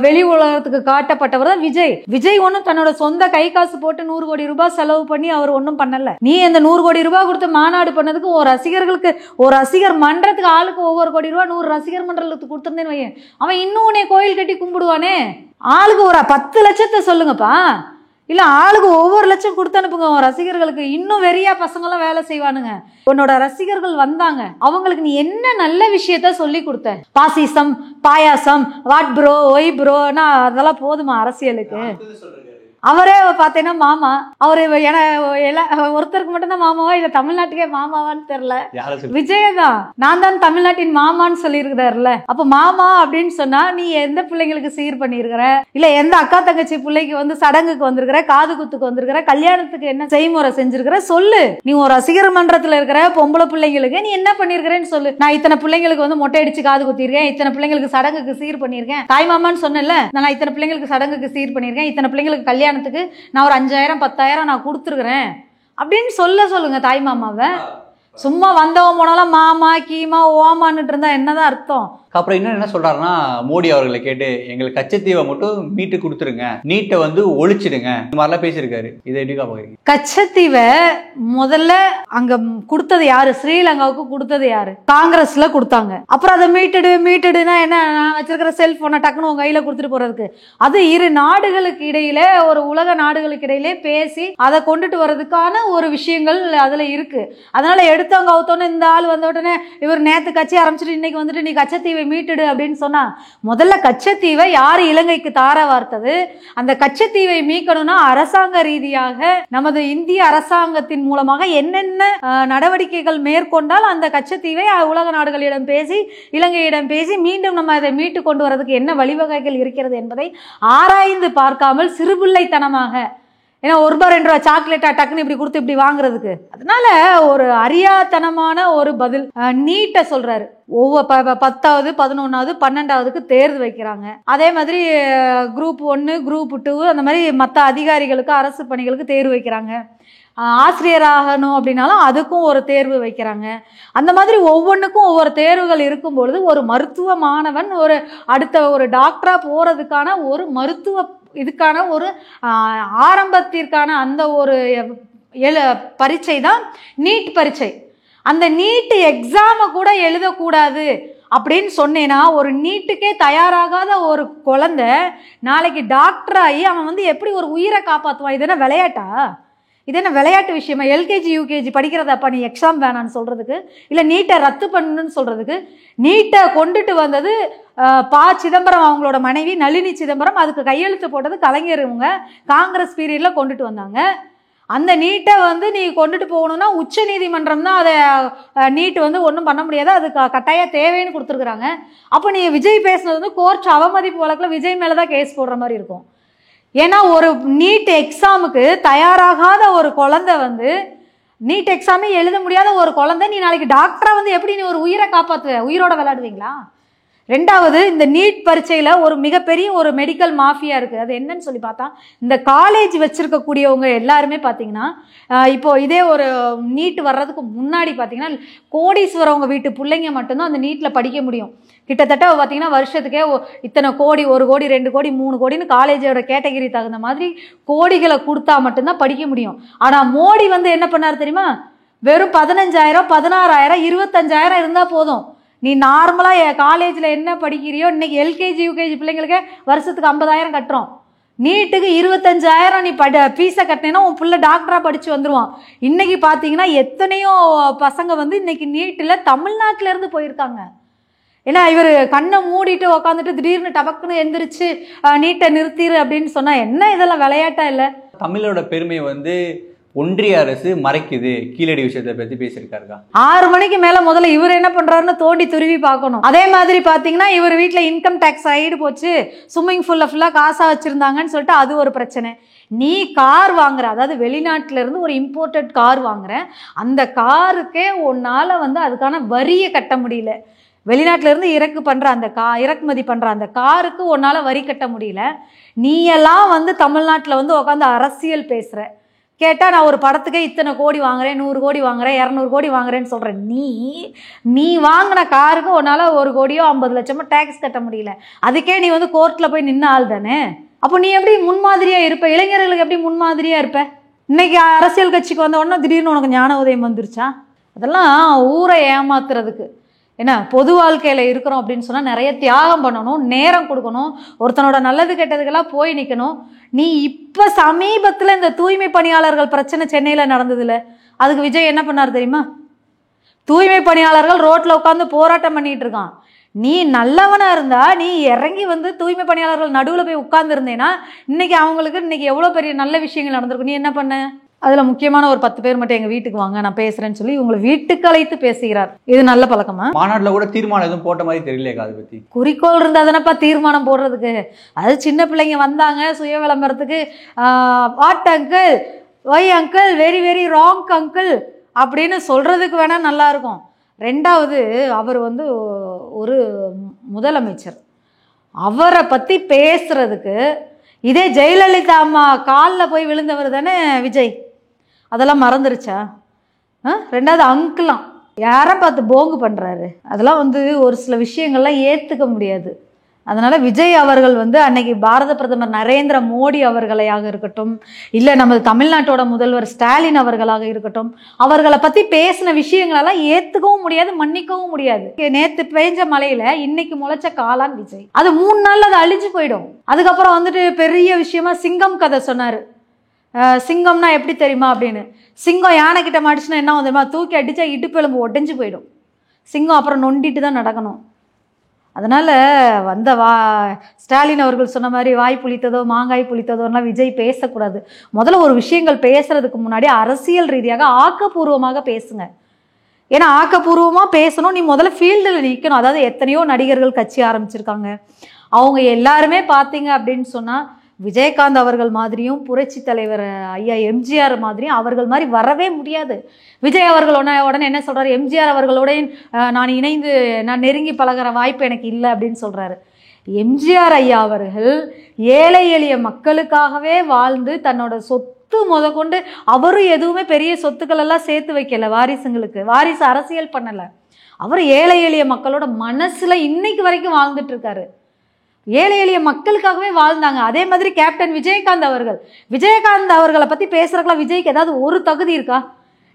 வெளி உலகத்துக்கு காட்டப்பட்டவர் தான் விஜய். விஜய் ஒன்றும் தன்னோட சொந்த கை காசு போட்டு 100 கோடி ரூபாய் செலவு பண்ணி அவர் ஒன்றும் பண்ணல. நீ அந்த 100 கோடி ரூபாய் கொடுத்து மாநாடு பண்ணதுக்கு ஒரு ரசிகர்களுக்கு, ஒரு ரசிகர் மன்றத்துக்கு ஆளுக்கு ஒவ்வொரு கோடி ரூபாய் 100 ரசிகர் மன்றத்துக்கு கொடுத்துருந்தேன்னு வையன், அவன் இன்னும் உன்னை கோயில் கட்டி கும்பிடுவானே. ஆளுக்கு ஒரு 10 லட்சத்தை சொல்லுங்கப்பா, இல்லை ஆளுக்கு ஒவ்வொரு லட்சம் கொடுத்து அனுப்புங்க உன் ரசிகர்களுக்கு, இன்னும் வெறியா பசங்களாம் வேலை செய்வானுங்க. உன்னோட ரசிகர்கள் வந்தாங்க, அவங்களுக்கு நீ என்ன நல்ல விஷயத்த சொல்லி கொடுத்த? பாசிசம், பாயாசம், வாட் ப்ரோ, ஒய் ப்ரோனா அதெல்லாம் போதுமா அரசியலுக்கு? அவரே பார்த்தீங்கன்னா மாமா, அவரு ஒருத்தருக்கு மட்டும்தான் மாமாவா இல்லை தமிழ்நாட்டுக்கே மாமாவான்னு தெரியல. விஜயதான் நான் தான் தமிழ்நாட்டின் மாமான்னு சொல்லியிருக்கிறாருல. அப்ப மாமா அப்படின்னு சொன்னா நீ எந்த பிள்ளைங்களுக்கு சீர் பண்ணியிருக்கிற, இல்ல எந்த அக்கா தங்கச்சி பிள்ளைக்கு வந்து சடங்குக்கு வந்திருக்கிற, காது குத்துக்கு வந்திருக்கிற, கல்யாணத்துக்கு என்ன செய்முறை செஞ்சிருக்கிற சொல்லு. நீ ஒரு ரசிகர் மன்றத்துல இருக்கிற பொம்பளை பிள்ளைங்களுக்கு நீ என்ன பண்ணிருக்கிறேன்னு சொல்லு. நான் இத்தனை பிள்ளைங்களுக்கு வந்து மொட்டை அடிச்சு காது குத்திருக்கேன், இத்தனை பிள்ளைங்களுக்கு சடங்குக்கு சீர் பண்ணிருக்கேன், தாய் மாமான்னு சொன்னல, நான் இத்தனை பிள்ளைங்களுக்கு சடங்குக்கு சீர் பண்ணிருக்கேன், இத்தனை பிள்ளைங்களுக்கு கல்யாணத்துக்கு நான் ஒரு 5000 10,000 நான் கொடுத்துருக்கிறேன் அப்படின்னு சொல்லுங்க தாய் மாமாவை. சும்மா வந்தவன் போனாலும் மாமா கீமா ஓமான்னு இருந்தா என்னதான் அர்த்தம்? அப்புறம் இன்னும் என்ன சொல்றாருன்னா, மோடி அவர்களை கேட்டு எங்களுக்கு கச்சத்தீவை மட்டும் மீட்டு கொடுத்துருங்க, நீட்டை வந்து ஒழிச்சிடுங்க, இந்த மாதிரிலாம் பேசியிருக்காரு. இதை எப்படிக்கா பாக்குறீங்க? கச்சத்தீவை முதல்ல அங்க கொடுத்தது யாரு? ஸ்ரீலங்காவுக்கு கொடுத்தது யாரு? காங்கிரஸ்ல கொடுத்தாங்க. அப்புறம் அதை மீட்டுடுனா என்ன, நான் வச்சிருக்கிற செல்போனை டக்குனு உங்க கையில கொடுத்துட்டு போறதுக்கு? அது இரு நாடுகளுக்கு இடையில, ஒரு உலக நாடுகளுக்கு இடையிலே பேசி அதை கொண்டுட்டு வர்றதுக்கான ஒரு விஷயங்கள் அதுல இருக்கு. அதனால எடுத்தவங்க அவுத்தோன்னு இந்த ஆள் வந்த உடனே இவர் நேத்து கட்சி ஆரம்பிச்சுட்டு இன்னைக்கு வந்துட்டு நீ கச்சத்தீவை மீட்டுடு அப்படின்னு சொன்னா, முதல்ல கச்சத்தீவை யார் இலங்கைக்கு தார வார்த்தது? அந்த கச்சத்தீவை மீட்கணும்னா அரசாங்க ரீதியாக நமது இந்திய அரசாங்கத்தின் மூலமாக என்னென்ன நடவடிக்கைகள் மேற்கொண்டால் அந்த கச்சத்தீவை உலக நாடுகளிடம் பேசி இலங்கையிடம் பேசி மீண்டும் நம்ம அதை மீட்டு கொண்டு வரதுக்கு என்ன வழிவகைகள் இருக்கிறது என்பதை ஆராய்ந்து பார்க்காமல் சிறுபிள்ளைத்தனமாக, ஏன்னா ₹1 2 சாக்லேட்டா டக்குன்னு இப்படி கொடுத்து இப்படி வாங்குறதுக்கு, அதனால ஒரு அறியாத்தனமான ஒரு பதில். நீட்டை சொல்றாரு, ஒவ்வொரு 10வது 11வது 12வதுக்கு தேர்வு வைக்கிறாங்க. அதே மாதிரி குரூப் 1 குரூப் 2 அந்த மாதிரி மற்ற அதிகாரிகளுக்கு அரசு பணிகளுக்கு தேர்வு வைக்கிறாங்க. ஆசிரியராகணும் அப்படின்னாலும் அதுக்கும் ஒரு தேர்வு வைக்கிறாங்க. அந்த மாதிரி ஒவ்வொன்றுக்கும் ஒவ்வொரு தேர்வுகள் இருக்கும் பொழுது ஒரு மருத்துவ மாணவன் ஒரு அடுத்த ஒரு டாக்டரா போறதுக்கான ஒரு மருத்துவ இதுக்கான ஒரு ஆரம்பத்திற்கான அந்த ஒரு பரீட்சை தான் நீட் பரீட்சை. அந்த நீட் எக்ஸாமை கூட எழுதக்கூடாது அப்படின்னு சொன்னேன்னா, ஒரு நீட்டுக்கே தயாராகாத ஒரு குழந்தை நாளைக்கு டாக்டர் ஆகி அவன் வந்து எப்படி ஒரு உயிரை காப்பாற்றுவான்? இது என்ன விளையாட்டா? இது என்ன விளையாட்டு விஷயமா? எல்கேஜி யூகேஜி படிக்கிறதப்பா நீ எக்ஸாம் வேணான்னு சொல்கிறதுக்கு, இல்லை நீட்டை ரத்து பண்ணணுன்னு சொல்கிறதுக்கு? நீட்டை கொண்டுட்டு வந்தது சிதம்பரம் அவங்களோட மனைவி நளினி சிதம்பரம். அதுக்கு கையெழுத்து போட்டது கலைஞர். இவங்க காங்கிரஸ் பீரியடில் கொண்டுட்டு வந்தாங்க. அந்த நீட்டை வந்து நீ கொண்டுட்டு போகணுன்னா உச்ச நீதிமன்றம் தான் அதை நீட்டு வந்து ஒன்றும் பண்ண முடியாது, அது கட்டாயம் தேவைன்னு கொடுத்துருக்குறாங்க. அப்போ நீ விஜய் பேசுனது வந்து கோர்ட் அவமதிப்பு வழக்கில் விஜய் மேலே தான் கேஸ் போடுற மாதிரி இருக்கும். ஏன்னா ஒரு நீட் எக்ஸாமுக்கு தயாராகாத ஒரு குழந்தை வந்து, நீட் எக்ஸாமே எழுத முடியாத ஒரு குழந்தை, நீ நாளைக்கு டாக்டரா வந்து எப்படி நீ ஒரு உயிரை காப்பாற்றுவ? உயிரோட விளையாடுவீங்களா? ரெண்டாவது, இந்த நீட் பரீட்சையில் ஒரு மிகப்பெரிய ஒரு மெடிக்கல் மாஃபியா இருக்குது. அது என்னன்னு சொல்லி பார்த்தா, இந்த காலேஜ் வச்சிருக்கக்கூடியவங்க எல்லாருமே பார்த்தீங்கன்னா, இப்போ இதே ஒரு நீட் வர்றதுக்கு முன்னாடி பார்த்தீங்கன்னா கோடீஸ்வரவங்க வீட்டு பிள்ளைங்க மட்டும்தான் அந்த நீட்டில் படிக்க முடியும். கிட்டத்தட்ட பார்த்தீங்கன்னா வருஷத்துக்கே இத்தனை கோடி, 1 கோடி 2 கோடி 3 கோடின்னு காலேஜோட கேட்டகரி தகுந்த மாதிரி கோடிகளை கொடுத்தா மட்டும்தான் படிக்க முடியும். ஆனால் மோடி வந்து என்ன பண்ணார் தெரியுமா? வெறும் 15,000 16,000 25,000 இருந்தால் போதும், நீ நார்மலாக காலேஜில் என்ன படிக்கிறியோ, இன்னைக்கு எல்கேஜி யூகேஜி பிள்ளைங்களுக்கு வருஷத்துக்கு 50,000 கட்டுறோம், நீட்டுக்கு 25,000 நீ ஃபீஸை கட்டினேன்னா உன் பிள்ளை டாக்டராக படித்து வந்துடுவான். இன்னைக்கு பார்த்தீங்கன்னா எத்தனையோ பசங்க வந்து இன்னைக்கு நீட்டில் தமிழ்நாட்டிலேருந்து போயிருக்காங்க. ஏன்னா இவர் கண்ணை மூடிட்டு உக்காந்துட்டு திடீர்னு டபக்குன்னு எந்திரிச்சு நீட்டை நிறுத்திடு அப்படின்னு சொன்னால் என்ன இதெல்லாம் விளையாட்டா இல்லை? தமிழோட பெருமையை வந்து ஒன்றிய அரசு மறைக்குது, கீழடி விஷயத்தை பற்றி பேசியிருக்காருக்கா. 6 மணிக்கு மேலே முதல்ல இவர் என்ன பண்ணுறாருன்னு தோண்டி துருவி பார்க்கணும். அதே மாதிரி பார்த்தீங்கன்னா இவர் வீட்டில் இன்கம் டேக்ஸ் ஆகிடு போச்சு, ஸ்விம்மிங் பூலில் ஃபுல்லாக காசாக வச்சுருந்தாங்கன்னு சொல்லிட்டு அது ஒரு பிரச்சனை. நீ கார் வாங்குற, அதாவது வெளிநாட்டிலேருந்து ஒரு இம்போர்ட்டட் கார் வாங்குற, அந்த காருக்கே உன்னால் வந்து அதுக்கான வரியை கட்ட முடியல. வெளிநாட்டிலேருந்து இறக்குமதி பண்ணுற அந்த காருக்கு உன்னால் வரி கட்ட முடியல. நீ எல்லாம் வந்து தமிழ்நாட்டில் வந்து உட்காந்து அரசியல் பேசுகிற. கேட்டால் நான் ஒரு படத்துக்கே இத்தனை கோடி வாங்குறேன், 100 கோடி வாங்குறேன், 200 கோடி வாங்குறேன்னு சொல்கிறேன். நீ வாங்கின காருக்கு உன்னால் 1 கோடியோ 50 லட்சமோ டேக்ஸ் கட்ட முடியல. அதுக்கே நீ வந்து கோர்ட்டில் போய் நின்ன ஆள் தானே. அப்போ நீ எப்படி முன்மாதிரியாக இருப்ப? இளைஞர்களுக்கு எப்படி முன்மாதிரியாக இருப்ப? இன்னைக்கு அரசியல் கட்சிக்கு வந்த உடனே திடீர்னு உனக்கு ஞான உதயம் வந்துருச்சா? அதெல்லாம் ஊரை ஏமாத்துறதுக்கு. ஏன்னா பொது வாழ்க்கையில் இருக்கிறோம் அப்படின்னு சொன்னால் நிறைய தியாகம் பண்ணணும், நேரம் கொடுக்கணும், ஒருத்தனோட நல்லது கெட்டதுக்கெல்லாம் போய் நிற்கணும். நீ இப்போ சமீபத்தில் இந்த தூய்மை பணியாளர்கள் பிரச்சனை சென்னையில் நடந்ததில்ல, அதுக்கு விஜய் என்ன பண்ணார் தெரியுமா? தூய்மை பணியாளர்கள் ரோட்டில் உட்காந்து போராட்டம் பண்ணிட்டு இருக்கான். நீ நல்லவனாக இருந்தா நீ இறங்கி வந்து தூய்மை பணியாளர்கள் நடுவில் போய் உட்கார்ந்துருந்தேன்னா இன்னைக்கு அவங்களுக்கு இன்னைக்கு எவ்வளோ பெரிய நல்ல விஷயங்கள் நடந்திருக்கும். நீ என்ன பண்ண? அதில் முக்கியமான ஒரு 10 பேர் மட்டும் எங்கள் வீட்டுக்கு வாங்க நான் பேசுகிறேன்னு சொல்லி இவங்களை வீட்டுக்கு அழைத்து பேசுகிறார். இது நல்ல பழக்கமா? மாநாட்டில் கூட தீர்மானம் எதுவும் போட்ட மாதிரி தெரியலையா? அதை பற்றி குறிக்கோள் இருந்தால் தானப்பா தீர்மானம் போடுறதுக்கு. அது சின்ன பிள்ளைங்க வந்தாங்க சுய விளம்பரத்துக்கு, what uncle, why uncle, very very wrong uncle அப்படின்னு சொல்கிறதுக்கு வேணால் நல்லாயிருக்கும். ரெண்டாவது, அவர் வந்து ஒரு முதலமைச்சர், அவரை பற்றி பேசுகிறதுக்கு இதே ஜெயலலிதா அம்மா காலில் போய் விழுந்தவர் தானே விஜய். அதெல்லாம் மறந்துருச்சா? ரெண்டாவது, அங்கிளாம் யாரை பார்த்து போங்கு பண்ணுறாரு. அதெல்லாம் வந்து ஒரு சில விஷயங்கள்லாம் ஏற்றுக்க முடியாது. அதனால் விஜய் அவர்கள் வந்து அன்னைக்கு பாரத பிரதமர் நரேந்திர மோடி அவர்களையாக இருக்கட்டும், இல்லை நமது தமிழ்நாட்டோட முதல்வர் ஸ்டாலின் அவர்களாக இருக்கட்டும், அவர்களை பற்றி பேசின விஷயங்களெல்லாம் ஏற்றுக்கவும் முடியாது, மன்னிக்கவும் முடியாது. நேற்று பெஞ்ச மழையில் இன்னைக்கு முளைச்ச காளான் விஜய், அது 3 நாளில் அது அழிஞ்சு போயிடும். அதுக்கப்புறம் வந்துட்டு பெரிய விஷயமா சிங்கம் கதை சொன்னார். சிங்கம்னா எப்படி தெரியுமா அப்படின்னு, சிங்கம் யானை கிட்ட மாட்டுச்சுன்னா என்ன தெரியுமா? தூக்கி அடித்தா இடுப்பு எலும்பு உடஞ்சி போயிடும். சிங்கம் அப்புறம் நொண்டிட்டு தான் நடக்கணும். அதனால் வந்த ஸ்டாலின் அவர்கள் சொன்ன மாதிரி வாய் புளித்ததோ மாங்காய் புளித்ததோலாம் விஜய் பேசக்கூடாது. முதல்ல ஒரு விஷயங்கள் பேசுறதுக்கு முன்னாடி அரசியல் ரீதியாக ஆக்கப்பூர்வமாக பேசுங்க. ஏன்னா ஆக்கப்பூர்வமாக பேசணும். நீ முதல்ல ஃபீல்டில் நிற்கணும். அதாவது எத்தனையோ நடிகர்கள் கட்சி ஆரம்பிச்சிருக்காங்க. அவங்க எல்லாருமே பார்த்தீங்க அப்படின்னு சொன்னால் விஜயகாந்த் அவர்கள் மாதிரியும் புரட்சி தலைவர் ஐயா எம்ஜிஆர் மாதிரியும் அவர்கள் மாதிரி வரவே முடியாது. விஜய் அவர்கள் உடனே என்ன சொல்கிறார், எம்ஜிஆர் அவர்களோட நான் நெருங்கி பழகிற வாய்ப்பு எனக்கு இல்லை அப்படின்னு சொல்கிறாரு. எம்ஜிஆர் ஐயா அவர்கள் ஏழை எளிய மக்களுக்காகவே வாழ்ந்து தன்னோட சொத்து முதற்கொண்டு அவரும் எதுவுமே பெரிய சொத்துக்கள் எல்லாம் சேர்த்து வைக்கல வாரிசுங்களுக்கு. வாரிசு அரசியல் பண்ணலை. அவர் ஏழை எளிய மக்களோட மனசில் இன்னைக்கு வரைக்கும் வாழ்ந்துட்டு இருக்காரு. ஏழை எளிய மக்களுக்காகவே வாழ்ந்தாங்க. அதே மாதிரி கேப்டன் விஜயகாந்த் அவர்களை பற்றி பேசுறதுக்குலாம் விஜய்க்கு ஏதாவது ஒரு தகுதி இருக்கா?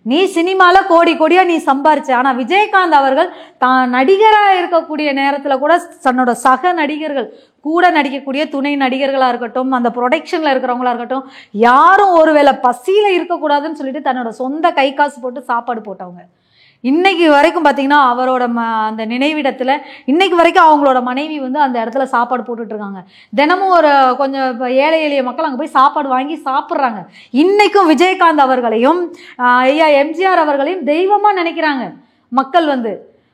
நீ சினிமாவில் கோடி கோடியாக நீ சம்பாரிச்ச. ஆனால் விஜயகாந்த் அவர்கள் தான் நடிகராக இருக்கக்கூடிய நேரத்தில் கூட தன்னோட சக நடிகர்கள் கூட நடிக்கக்கூடிய துணை நடிகர்களாக இருக்கட்டும், அந்த ப்ரொடக்ஷனில் இருக்கிறவங்களா இருக்கட்டும், யாரும் ஒருவேளை பசியில் இருக்கக்கூடாதுன்னு சொல்லிட்டு தன்னோட சொந்த கை காசு போட்டு சாப்பாடு போட்டவங்க. இன்னைக்கு வரைக்கும் பார்த்தீங்கன்னா அவரோட அந்த நினைவிடத்தில் இன்னைக்கு வரைக்கும் அவங்களோட மனைவி அந்த இடத்துல சாப்பாடு போட்டுட்ருக்காங்க. தினமும் ஒரு கொஞ்சம் ஏழை எளிய மக்கள் அங்கே போய் சாப்பாடு வாங்கி சாப்பிட்றாங்க. இன்னைக்கும் விஜயகாந்த் அவர்களையும் ஐயா எம்ஜிஆர் அவர்களையும் தெய்வமாக நினைக்கிறாங்க மக்கள்.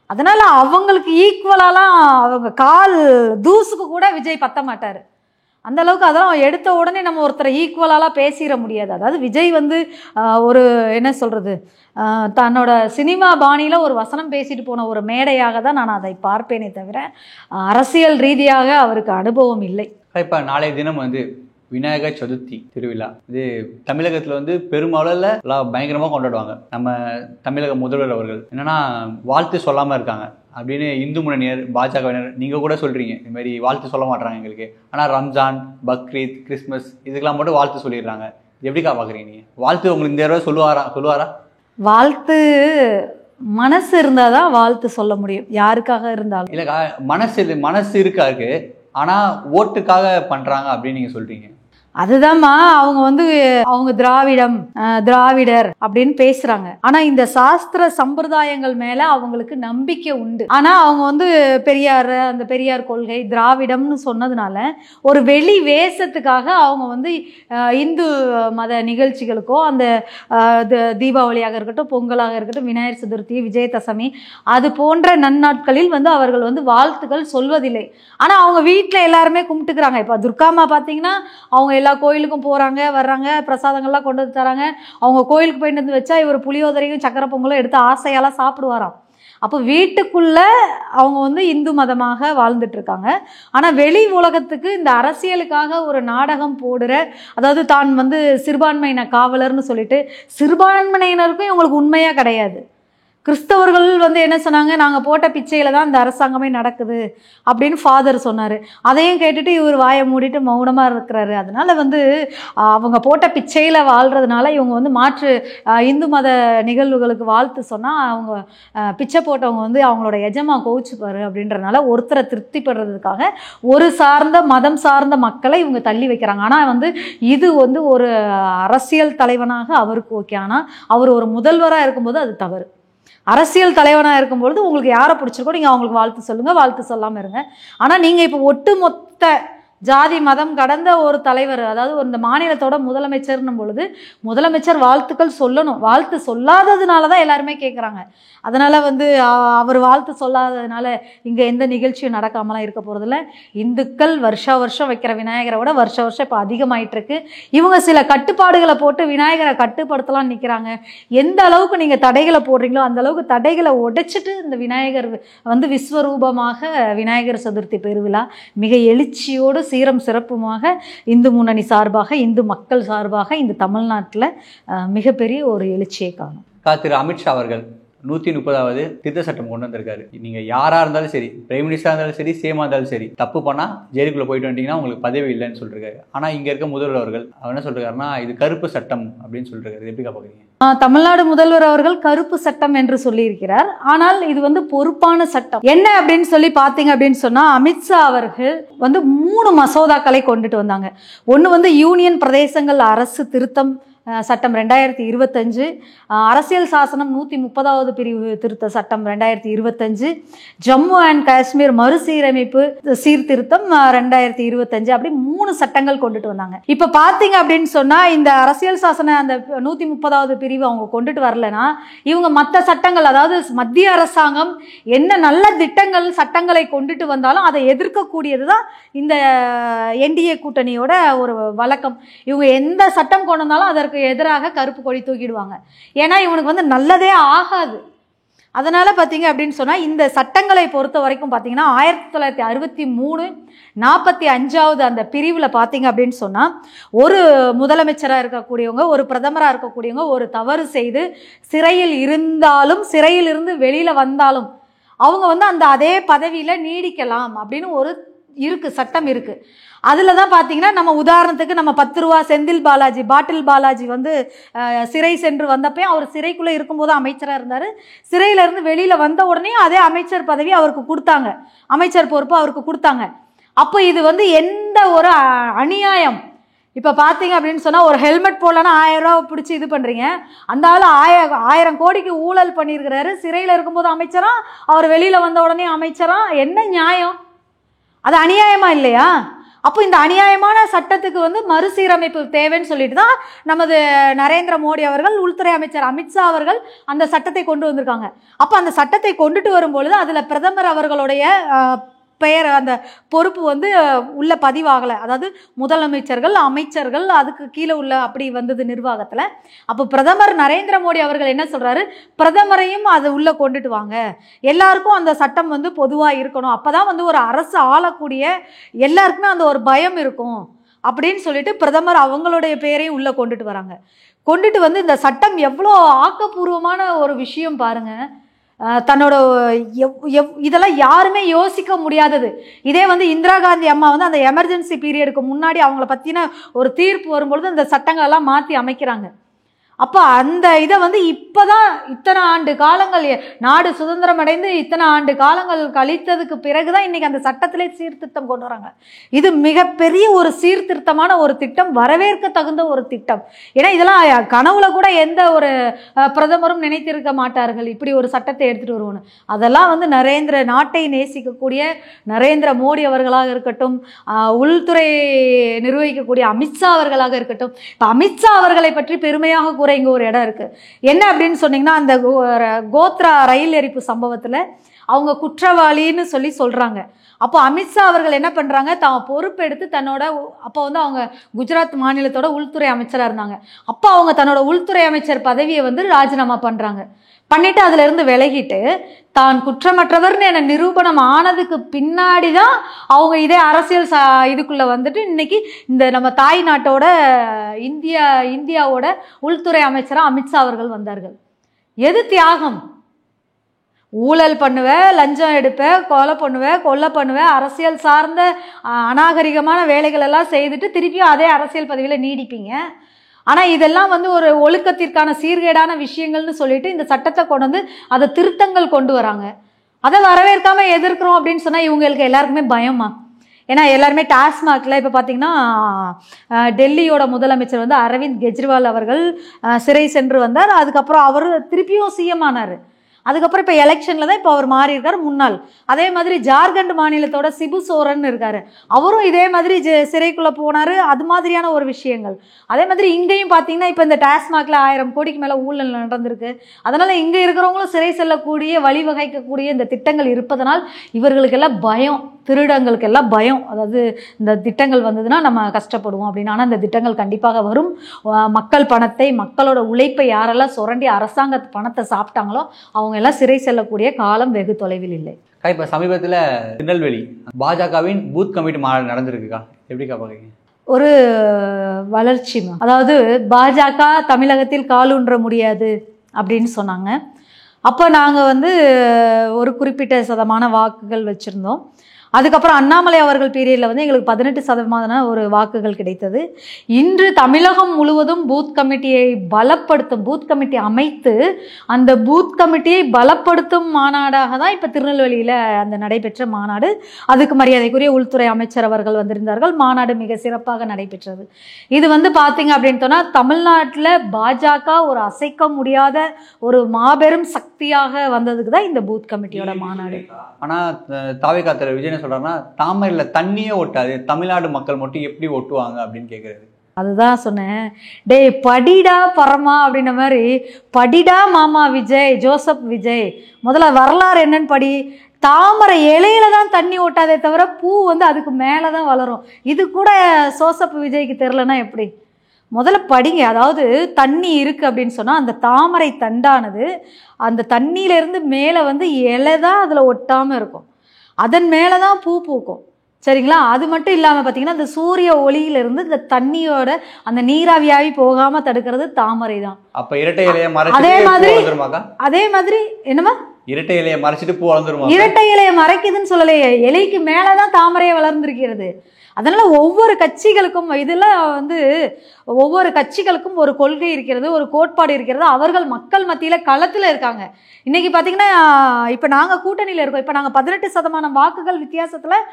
அதனால் அவங்களுக்கு ஈக்குவலாலாம் அவங்க கால் தூசுக்கு கூட விஜய் பத்த மாட்டார். அந்த அளவுக்கு அதெல்லாம் எடுத்த உடனே நம்ம ஒருத்தரை ஈக்குவலாலாம் பேசிட முடியாது. அதாவது விஜய் ஒரு என்ன சொல்கிறது, தன்னோட சினிமா பாணியில் ஒரு வசனம் பேசிட்டு போன ஒரு மேடையாக தான் நான் அதை பார்ப்பேனே தவிர அரசியல் ரீதியாக அவருக்கு அனுபவம் இல்லை. இப்போ நாளைய தினம் விநாயகர் சதுர்த்தி திருவிழா இது தமிழகத்தில் பெருமளவில் எல்லாம் பயங்கரமாக கொண்டாடுவாங்க. நம்ம தமிழக முதல்வர் அவர்கள் என்னன்னா வாழ்த்து சொல்லாமல் இருக்காங்க அப்படின்னு இந்து முன்னணியர் பாஜகவினர் நீங்கள் கூட சொல்கிறீங்க இந்த மாதிரி வாழ்த்து சொல்ல மாட்டாங்க எங்களுக்கு. ஆனால் ரம்ஜான், பக்ரீத், கிறிஸ்மஸ் இதுக்கெல்லாம் மட்டும் வாழ்த்து சொல்லிடுறாங்க. எப்படிக்கா பார்க்குறீங்க நீங்கள்? வாழ்த்து உங்களுக்கு இந்த தடவை சொல்லுவாரா? வாழ்த்து மனசு இருந்தால் தான் வாழ்த்து சொல்ல முடியும், யாருக்காக இருந்தாலும். இல்லைக்கா, மனசு இருக்காருக்கு, ஆனால் ஓட்டுக்காக பண்ணுறாங்க அப்படின்னு நீங்கள் சொல்கிறீங்க. அதுதான்மா அவங்க திராவிடர் அப்படின்னு பேசுறாங்க. ஆனா இந்த சாஸ்திர சம்பிரதாயங்கள் மேல அவங்களுக்கு நம்பிக்கை உண்டு. ஆனா அவங்க அந்த பெரியார் கொள்கை திராவிடம்னு சொன்னதுனால ஒரு வெளி வேஷத்துக்காக அவங்க இந்து மத நிகழ்ச்சிகளுக்கோ அந்த தீபாவளியாக இருக்கட்டும், பொங்கலாக இருக்கட்டும், விநாயகர் சதுர்த்தி, விஜயதசமி அது போன்ற நன்னாட்களில் அவர்கள் வாழ்த்துக்கள் சொல்வதில்லை. ஆனா அவங்க வீட்டுல எல்லாருமே கும்பிட்டுக்கிறாங்க. இப்ப துர்காமா பாத்தீங்கன்னா அவங்க எல்லா கோயிலுக்கும் போறாங்க வர்றாங்க, பிரசாதங்கள்லாம் கொண்டு வந்து தராங்க. அவங்க கோயிலுக்கு போயிட்டு வந்து வச்சா இவர் புளியோதரையும் சக்கரை பொங்கலும் எடுத்து ஆசையெல்லாம் சாப்பிடுவாராம். அப்போ வீட்டுக்குள்ள அவங்க இந்து மதமாக வாழ்ந்துட்டு இருக்காங்க. ஆனா வெளி உலகத்துக்கு இந்த அரசியலுக்காக ஒரு நாடகம் போடுற, அதாவது தான் சிறுபான்மையின காவலர்னு சொல்லிட்டு சிறுபான்மையினருக்கும் இவங்களுக்கு உண்மையா கிடையாது. கிறிஸ்தவர்கள் என்ன சொன்னாங்க, நாங்கள் போட்ட பிச்சையில் தான் இந்த அரசாங்கமே நடக்குது அப்படின்னு ஃபாதர் சொன்னார். அதையும் கேட்டுட்டு இவர் வாயை மூடிட்டு மௌனமாக இருக்கிறாரு. அதனால் அவங்க போட்ட பிச்சையில் வாழ்கிறதுனால இவங்க மாற்று இந்து மத நிகழ்வுகளுக்கு வாழ்த்து சொன்னால் அவங்க பிச்சை போட்டவங்க அவங்களோட எஜமா கோவிச்சுப்பாரு அப்படின்றதுனால ஒருத்தரை திருப்திப்படுறதுக்காக ஒரு மதம் சார்ந்த மக்களை இவங்க தள்ளி வைக்கிறாங்க. ஆனால் இது ஒரு அரசியல் தலைவனாக அவருக்கு ஓகே. ஆனால் அவர் ஒரு முதல்வராக இருக்கும்போது அது தவறு. அரசியல் தலைவனாக இருக்கும்பொழுது உங்களுக்கு யாரை பிடிச்சிருக்கோ நீங்கள் அவங்களுக்கு வாழ்த்து சொல்லுங்கள், வாழ்த்து சொல்லாமல் இருங்க. ஆனால் நீங்கள் இப்போ ஒட்டுமொத்த ஜாதி மதம் கடந்த ஒரு தலைவர், அதாவது இந்த மாநிலத்தோட முதலமைச்சர்னும் பொழுது முதலமைச்சர் வாழ்த்துக்கள் சொல்லணும். வாழ்த்து சொல்லாததுனால தான் எல்லாருமே கேட்குறாங்க. அதனால் அவர் வாழ்த்து சொல்லாததுனால இங்கே எந்த நிகழ்ச்சியும் நடக்காமலாம் இருக்க போகிறதில்ல. இந்துக்கள் வருஷம் வைக்கிற விநாயகரை விட வருஷம் இப்போ அதிகமாயிட்டிருக்கு. இவங்க சில கட்டுப்பாடுகளை போட்டு விநாயகரை கட்டுப்படுத்தலாம் நிற்கிறாங்க. எந்த அளவுக்கு நீங்கள் தடைகளை போடுறீங்களோ அந்த அளவுக்கு தடைகளை உடைச்சிட்டு இந்த விநாயகர் விஸ்வரூபமாக விநாயகர் சதுர்த்தி பெருவிழா மிக எழுச்சியோடு சீரம் சிறப்புமாக இந்து முன்னணி சார்பாக, இந்து மக்கள் சார்பாக இந்த தமிழ்நாட்டில் மிகப்பெரிய ஒரு எழுச்சியை காணும். திரு அமித்ஷா அவர்கள் 130வது திருத்த சட்டம் கொண்டு வந்திருக்காரு. நீங்க யாரா இருந்தாலும் சரி, பிரைம் மினிஸ்டரா இருந்தாலும் சரி, சிஎம்மா இருந்தாலும் சரி, தப்பு பண்ணா ஜெயிலுக்குள்ள போயிட்டு வந்துட்டீங்கன்னா உங்களுக்கு பதவி இல்லைன்னு சொல்லிருக்காரு. ஆனா இங்க இருக்க முதல்வர் அவர்கள் அவர் என்ன சொல்றாருன்னா இது கருப்பு சட்டம் அப்படின்னு சொல்லிருக்காரு. எப்படி பாக்குறீங்க? தமிழ்நாடு முதல்வர் அவர்கள் கருப்பு சட்டம் என்று சொல்லியிருக்கிறார். ஆனால் இது பொறுப்பான சட்டம் என்ன அப்படின்னு சொல்லி பார்த்தீங்க அப்படின்னு சொன்னா, அமித்ஷா அவர்கள் 3 மசோதாக்களை கொண்டுட்டு வந்தாங்க. ஒன்று யூனியன் பிரதேசங்கள் அரசு திருத்தம் சட்டம் 2025, அரசியல் சாசனம் 130வது பிரிவு திருத்த சட்டம் 2025, ஜம்மு அண்ட் காஷ்மீர் மறுசீரமைப்பு சீர்திருத்தம் 2025, அப்படி 3 சட்டங்கள் கொண்டுட்டு வந்தாங்க. இப்ப பாத்தீங்க அப்படின்னு சொன்னா இந்த அரசியல் சாசன அந்த 130வது பிரிவு அவங்க கொண்டுட்டு வரலன்னா இவங்க மற்ற சட்டங்கள், அதாவது மத்திய அரசாங்கம் என்ன நல்ல திட்டங்கள் சட்டங்களை கொண்டுட்டு வந்தாலும் அதை எதிர்க்கக்கூடியதுதான் இந்த என்டிஏ கூட்டணியோட ஒரு வழக்கம். இவங்க எந்த சட்டம் கொண்டு வந்தாலும் அதற்கு எதிராக கருப்பு கொடி தூக்கிடுவாங்க. ஏன்னா இவனுக்கு வந்து நல்லதே ஆகாது. அதனால பார்த்தீங்க அப்படின்னு சொன்னால் இந்த சட்டங்களை பொறுத்த வரைக்கும் பார்த்தீங்கன்னா 1963 45வது அந்த பிரிவில் பார்த்தீங்க அப்படின்னு சொன்னால் ஒரு முதலமைச்சராக இருக்கக்கூடியவங்க, ஒரு பிரதமராக இருக்கக்கூடியவங்க ஒரு தவறு செய்து சிறையில் இருந்தாலும், சிறையிலிருந்து வெளியில் வந்தாலும் அவங்க வந்து அந்த அதே பதவியில் நீடிக்கலாம் அப்படின்னு ஒரு சட்டம் இருக்குது. அதில் தான் பார்த்தீங்கன்னா நம்ம உதாரணத்துக்கு நம்ம 10 ரூபா செந்தில் பாலாஜி, பாட்டில் பாலாஜி வந்து சிறை சென்று வந்தப்போ அவர் சிறைக்குள்ளே இருக்கும்போது அமைச்சராக இருந்தார். சிறையிலேருந்து வெளியில் வந்த உடனே அதே அமைச்சர் பதவி அவருக்கு கொடுத்தாங்க, அமைச்சர் பொறுப்பு அவருக்கு கொடுத்தாங்க. அப்போ இது வந்து எந்த ஒரு அநியாயம். இப்போ பார்த்தீங்க அப்படின்னு சொன்னால் ஒரு ஹெல்மெட் போடலன்னா 1000 ரூபா பிடிச்சி இது பண்ணுறீங்க. அந்த ஆள் 1000 கோடிக்கு ஊழல் பண்ணியிருக்கிறாரு. சிறையில் இருக்கும்போது அமைச்சரா, அவர் வெளியில் வந்த உடனே அமைச்சரா, என்ன நியாயம்? அது அநியாயமா இல்லையா? அப்போ இந்த அநியாயமான சட்டத்துக்கு வந்து மறுசீரமைப்பு தேவைன்னு சொல்லிட்டு தான் நமது நரேந்திர மோடி அவர்கள், உள்துறை அமைச்சர் அமித்ஷா அவர்கள் அந்த சட்டத்தை கொண்டு வந்திருக்காங்க. அப்போ அந்த சட்டத்தை கொண்டுட்டு வரும்பொழுது அதில் பிரதமர் அவர்களுடைய பெயர், அந்த பொறுப்பு வந்து உள்ள பதிவாகலை. அதாவது முதலமைச்சர்கள், அமைச்சர்கள், அதுக்கு கீழே உள்ள அப்படி வந்தது நிர்வாகத்தில். அப்போ பிரதமர் நரேந்திர மோடி அவர்கள் என்ன சொல்கிறாரு, பிரதமரையும் அதை உள்ளே கொண்டுட்டு வாங்க, எல்லாருக்கும் அந்த சட்டம் வந்து பொதுவாக இருக்கணும், அப்போ தான் வந்து ஒரு அரசு ஆளக்கூடிய எல்லாருக்குமே அந்த ஒரு பயம் இருக்கும் அப்படின்னு சொல்லிட்டு பிரதமர் அவங்களுடைய பேரையும் உள்ளே கொண்டுட்டு வராங்க. கொண்டுட்டு வந்து இந்த சட்டம் எவ்வளோ ஆக்கப்பூர்வமான ஒரு விஷயம் பாருங்கள். தன்னோட இதெல்லாம் யாருமே யோசிக்க முடியாதது. இதே வந்து இந்திரா காந்தி அம்மா வந்து அந்த எமர்ஜென்சி பீரியடுக்கு முன்னாடி அவங்கள பற்றின ஒரு தீர்ப்பு வரும்பொழுது இந்த சட்டங்கள் எல்லாம் மாற்றி அமைக்கிறாங்க. அப்போ அந்த இதை வந்து இப்போ தான் இத்தனை ஆண்டு காலங்கள், நாடு சுதந்திரம் அடைந்து இத்தனை ஆண்டு காலங்கள் கழித்ததுக்கு பிறகு தான் இன்றைக்கி அந்த சட்டத்திலே சீர்திருத்தம் கொண்டு வராங்க. இது மிகப்பெரிய ஒரு சீர்திருத்தமான ஒரு திட்டம், வரவேற்க தகுந்த ஒரு திட்டம். ஏன்னா இதெல்லாம் கனவுல கூட எந்த ஒரு பிரதமரும் நினைத்திருக்க மாட்டார்கள் இப்படி ஒரு சட்டத்தை எடுத்துகிட்டு வருவோன்னு. அதெல்லாம் வந்து நாட்டை நேசிக்கக்கூடிய நரேந்திர மோடி அவர்களாக இருக்கட்டும், உள்துறை நிர்வகிக்கக்கூடிய அமித்ஷா அவர்களாக இருக்கட்டும். இப்போ அமித்ஷா அவர்களை பற்றி பெருமையாக இங்க ஒரு இடம் இருக்கு. என்ன அப்படின்னு சொன்னீங்கன்னா, அந்த கோத்ரா ரயில் எரிப்பு சம்பவத்துல அவங்க குற்றவாளின்னு சொல்றாங்க. அப்போ அமித்ஷா அவர்கள் என்ன பண்றாங்க, தான் பொறுப்பெடுத்து தன்னோட, அப்போ வந்து அவங்க குஜராத் மாநிலத்தோட உள்துறை அமைச்சராக இருந்தாங்க. அப்போ அவங்க தன்னோட உள்துறை அமைச்சர் பதவியை வந்து ராஜினாமா பண்றாங்க. பண்ணிட்டு அதுல இருந்து விலகிட்டு தான் குற்றமற்றவர்னு என நிரூபணம் ஆனதுக்கு பின்னாடி தான் அவங்க இதே அரசியல் இதுக்குள்ள வந்துட்டு இன்னைக்கு இந்த நம்ம தாய் நாட்டோட இந்தியாவோட உள்துறை அமைச்சராக அமித்ஷா அவர்கள் வந்தார்கள். எது தியாகம்? ஊழல் பண்ணுவேன், லஞ்சம் எடுப்பேன், கொலை பண்ணுவேன், அரசியல் சார்ந்த அநாகரிகமான வேலைகள் எல்லாம் செய்துட்டு திருப்பியும் அதே அரசியல் பதவியில் நீடிப்பீங்க. ஆனால் இதெல்லாம் வந்து ஒரு ஒழுக்கத்திற்கான சீர்கேடான விஷயங்கள்னு சொல்லிட்டு இந்த சட்டத்தை கொண்டு வந்து அதை திருத்தங்கள் கொண்டு வராங்க. அதை வரவேற்காம எதிர்க்கிறோம் அப்படின்னு சொன்னால் இவங்களுக்கு எல்லாருக்குமே பயமா? ஏன்னா எல்லாருமே டாஸ்மாகில் இப்போ பார்த்தீங்கன்னா டெல்லியோட முதலமைச்சர் வந்து அரவிந்த் கெஜ்ரிவால் அவர்கள் சிறை சென்று வந்தார். அதுக்கப்புறம் அவர் திருப்பியும் சிஎம் ஆனார். அதுக்கப்புறம் இப்போ எலெக்ஷனில் தான் இப்போ அவர் மாறி இருக்கார் முன்னாள். அதே மாதிரி ஜார்க்கண்ட் மாநிலத்தோட சிபு சோரன் இருக்கார், அவரும் இதே மாதிரி சிறைக்குள்ளே போனார். அது மாதிரியான ஒரு விஷயங்கள். அதே மாதிரி இங்கேயும் பார்த்தீங்கன்னா இப்போ இந்த டாஸ்மாகில் 1000 கோடிக்கு மேலே ஊழல் நடந்திருக்கு. அதனால் இங்கே இருக்கிறவங்களும் சிறை செல்லக்கூடிய, வழிவகைக்கக்கூடிய இந்த திட்டங்கள் இருப்பதனால் இவர்களுக்கெல்லாம் பயம், திருடங்களுக்கெல்லாம் பயம். அதாவது இந்த திட்டங்கள் வந்ததுன்னா நம்ம கஷ்டப்படுவோம் அப்படின்னு. ஆனால் இந்த திட்டங்கள் கண்டிப்பாக வரும். மக்கள் பணத்தை, மக்களோட உழைப்பை யாரெல்லாம் சுரண்டி அரசாங்க பணத்தை சாப்பிட்டாங்களோ அவங்க எல்லாம் சிறை செல்லக்கூடிய காலம் வெகு தொலைவில் இல்லை. இப்போ சமீபத்தில் திருநெல்வேலி பாஜகவின் பூத் கமிட்டி மாநாடு நடந்திருக்குக்கா, எப்படிக்கா பார்க்குறீங்க? ஒரு வளர்ச்சி. அதாவது பாஜக தமிழகத்தில் காலூன்ற முடியாது அப்படின்னு சொன்னாங்க. அப்போ நாங்கள் வந்து ஒரு குறிப்பிட்ட சதமான வாக்குகள் வச்சுருந்தோம். அதுக்கப்புறம் அண்ணாமலை அவர்கள் பீரியடில் வந்து எங்களுக்கு 18% ஒரு வாக்குகள் கிடைத்தது. இன்று தமிழகம் முழுவதும் பூத் கமிட்டியை பலப்படுத்தும், பூத் கமிட்டி அமைத்து அந்த பூத் கமிட்டியை பலப்படுத்தும் மாநாடாக தான் இப்போ திருநெல்வேலியில் அந்த நடைபெற்ற மாநாடு. அதுக்கு மரியாதைக்குரிய உள்துறை அமைச்சர் அவர்கள் வந்திருந்தார்கள். மாநாடு மிக சிறப்பாக நடைபெற்றது. இது வந்து பார்த்தீங்க அப்படின்னு சொன்னால் தமிழ்நாட்டில் பாஜக ஒரு அசைக்க முடியாத ஒரு மாபெரும் சக்தியாக வந்ததுக்கு தான் இந்த பூத் கமிட்டியோட மாநாடு. ஆனால் தாவேகா தலைவர் விஜய் என்ன சொல்றாருன்னா, தாமரையில் தண்ணியே ஒட்டாது, தமிழ்நாடு மக்கள் மட்டும் எப்படி ஒட்டுவாங்க அப்படின்னு கேட்குறாரு. அதுதான் சொன்னேன், டேய் படிடா பரமா அப்படின்ற மாதிரி, படிடா மாமா விஜய், ஜோசப் விஜய், முதல்ல வரலாறு என்னன்னு படி. தாமரை இலையில தான் தண்ணி ஓட்டாதே தவிர பூ வந்து அதுக்கு மேலே தான் வளரும். இது கூட ஜோசப் விஜய்க்கு தெரிலனா எப்படி? முதல்ல படிங்க. அதாவது தண்ணி இருக்குது அப்படின்னு சொன்னால் அந்த தாமரை தண்டானது அந்த தண்ணியிலேருந்து மேலே வந்து இலை தான் அதில் ஒட்டாமல் இருக்கும், அதன் மேலே தான் பூ பூக்கும். சரிங்களா? அது மட்டும் இல்லாமல் பார்த்தீங்கன்னா இந்த சூரிய ஒளியிலிருந்து இந்த தண்ணியோட அந்த நீராவியாவி போகாமல் தடுக்கிறது தாமரை தான். அப்போ இரட்டை இலையை மறைச்சிட்டு அதே மாதிரி என்னமா இரட்டை இலையை மறைச்சிட்டு பூ வளர்ந்துருமா? இரட்டை இலையை மறைக்குதுன்னு சொல்லலையே, இலைக்கு மேலே தான் தாமரையை வளர்ந்துருக்கிறது. அதனால் ஒவ்வொரு கட்சிகளுக்கும் இதெல்லாம் வந்து ஒவ்வொரு கட்சிகளுக்கும் ஒரு கொள்கை இருக்கிறது, ஒரு கோட்பாடு இருக்கிறது. அவர்கள் மக்கள் மத்தியில் களத்தில் இருக்காங்க. இன்றைக்கி பார்த்திங்கன்னா இப்போ நாங்கள் கூட்டணியில் இருக்கோம். இப்போ நாங்கள் 18% வாக்குகள் வித்தியாசத்தில்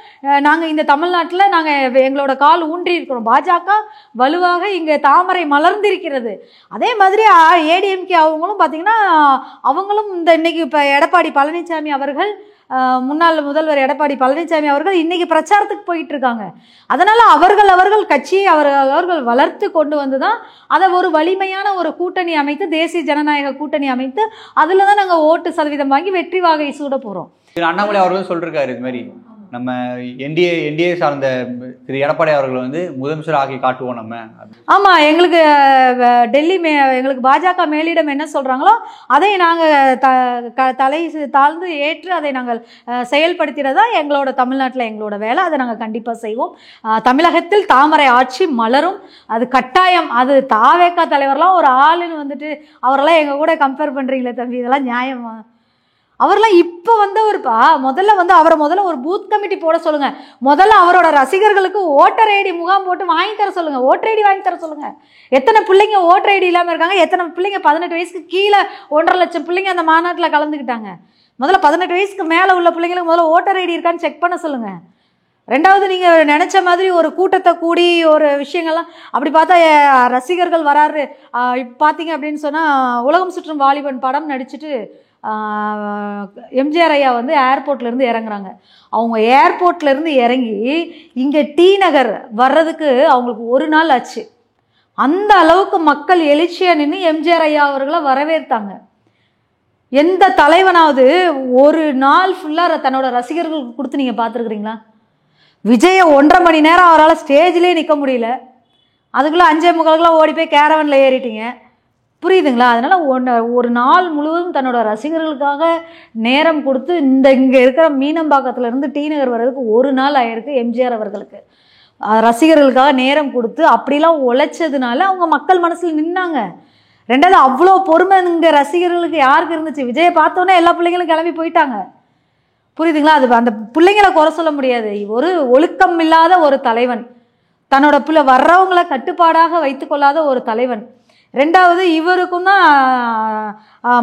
நாங்கள் இந்த தமிழ்நாட்டில் நாங்கள் எங்களோட கால் ஊன்றி இருக்கிறோம். பாஜக வலுவாக இங்கே தாமரை மலர்ந்திருக்கிறது. அதே மாதிரி ஏடிஎம்கே அவங்களும் பார்த்திங்கன்னா அவங்களும் இந்த இன்றைக்கி இப்போ எடப்பாடி பழனிசாமி அவர்கள், முன்னாள் முதல்வர் எடப்பாடி பழனிசாமி அவர்கள் இன்னைக்கு பிரச்சாரத்துக்கு போயிட்டு இருக்காங்க. அதனால அவர்கள் கட்சியை அவர்கள் வளர்த்து கொண்டு வந்து தான் அதை ஒரு வலிமையான ஒரு கூட்டணி அமைத்து, தேசிய ஜனநாயக கூட்டணி அமைத்து அதில் தான் நாங்கள் ஓட்டு சதவீதம் வாங்கி வெற்றி வாகை சூட போகிறோம். அண்ணாமலை அவர்களும் சொல்லிருக்காரு, இது மாதிரி நம்ம என்டிஏ சார்ந்த திரு எடப்பாடி அவர்கள் வந்து முதலமைச்சர் ஆகி காட்டுவோம் நம்ம. ஆமாம், எங்களுக்கு டெல்லி எங்களுக்கு பாஜக மேலிடம் என்ன சொல்கிறாங்களோ அதை நாங்கள் தலை தாழ்ந்து ஏற்று அதை நாங்கள் செயல்படுத்தினதா எங்களோட தமிழ்நாட்டில் எங்களோட வேலை. அதை நாங்கள் கண்டிப்பாக செய்வோம். தமிழகத்தில் தாமரை ஆட்சி மலரும், அது கட்டாயம். அது தாவேகா தலைவர்லாம் ஒரு ஆளுன்னு வந்துட்டு அவரெல்லாம் எங்கள் கூட கம்பேர் பண்ணுறீங்களே தம்பி, இதெல்லாம் நியாயமா? அவரெல்லாம் இப்போ வந்தவருப்பா. அவரை ஒரு பூத் கமிட்டி போட சொல்லுங்க. முதல்ல அவரோட ரசிகர்களுக்கு ஓட்டர் ஐடி முகாம் போட்டு வாங்கி தர சொல்லுங்க, ஓட்டர் ஐடி வாங்கி தர சொல்லுங்க. எத்தனை பிள்ளைங்க ஓட்டர் ஐடி இல்லாமல் இருக்காங்க? எத்தனை பிள்ளைங்க 18 வயசுக்கு கீழே 1.5 லட்சம் பிள்ளைங்க அந்த மாநாட்டில் கலந்துக்கிட்டாங்க. முதல்ல 18 வயசுக்கு மேலே உள்ள பிள்ளைங்களுக்கு முதல்ல ஓட்டர் ஐடி இருக்கான்னு செக் பண்ண சொல்லுங்க. ரெண்டாவது, நீங்கள் நினச்ச மாதிரி ஒரு கூட்டத்தை கூடி ஒரு விஷயங்கள்லாம் அப்படி பார்த்தா ரசிகர்கள் வராரு. இப்போ பார்த்தீங்க அப்படின்னு சொன்னால் உலகம் சுற்றும் வாலிபன் படம் நடிச்சுட்டு எம்ஜிஆர் ஐயா வந்து ஏர்போர்ட்லேருந்து இறங்குறாங்க. அவங்க ஏர்போர்ட்லேருந்து இறங்கி இங்கே டி நகர் வர்றதுக்கு அவங்களுக்கு ஒரு நாள் ஆச்சு. அந்த அளவுக்கு மக்கள் எழுச்சியாக நின்று எம்ஜிஆர் ஐயா அவர்களை வரவேற்றாங்க. எந்த தலைவனாவது ஒரு நாள் ஃபுல்லாக தன்னோட ரசிகர்களுக்கு கொடுத்து நீங்கள் பார்த்துருக்குறீங்களா? விஜயை 1.5 மணி நேரம் அவரால் ஸ்டேஜ்லேயே நிற்க முடியல. அதுக்குள்ளே 5:45 ஓடி போய் கேரவனில் ஏறிட்டீங்க. புரியுதுங்களா? அதனால் ஒரு நாள் முழுவதும் தன்னோட ரசிகர்களுக்காக நேரம் கொடுத்து இங்கே இருக்கிற மீனம்பாக்கத்துலேருந்து டி நகர் வர்றதுக்கு ஒரு நாள் ஆயிருக்கு எம்ஜிஆர் அவர்களுக்கு. ரசிகர்களுக்காக நேரம் கொடுத்து அப்படிலாம் உழைச்சதுனால அவங்க மக்கள் மனசில் நின்னாங்க. ரெண்டாவது, அவ்வளோ பொறுமை இங்கே ரசிகர்களுக்கு யாருக்கு இருந்துச்சு? விஜயை பார்த்தோன்னே எல்லா பிள்ளைங்களும் கிளம்பி போயிட்டாங்க. புரியுதுங்களா? அது அந்த பிள்ளைங்களை குறை சொல்ல முடியாது. ஒரு ஒழுக்கம் இல்லாத ஒரு தலைவன், தன்னோட பிள்ளை வர்றவங்களை கட்டுப்பாடாக வைத்து கொள்ளாத ஒரு தலைவன். ரெண்டாவது, இவருக்கும் தான்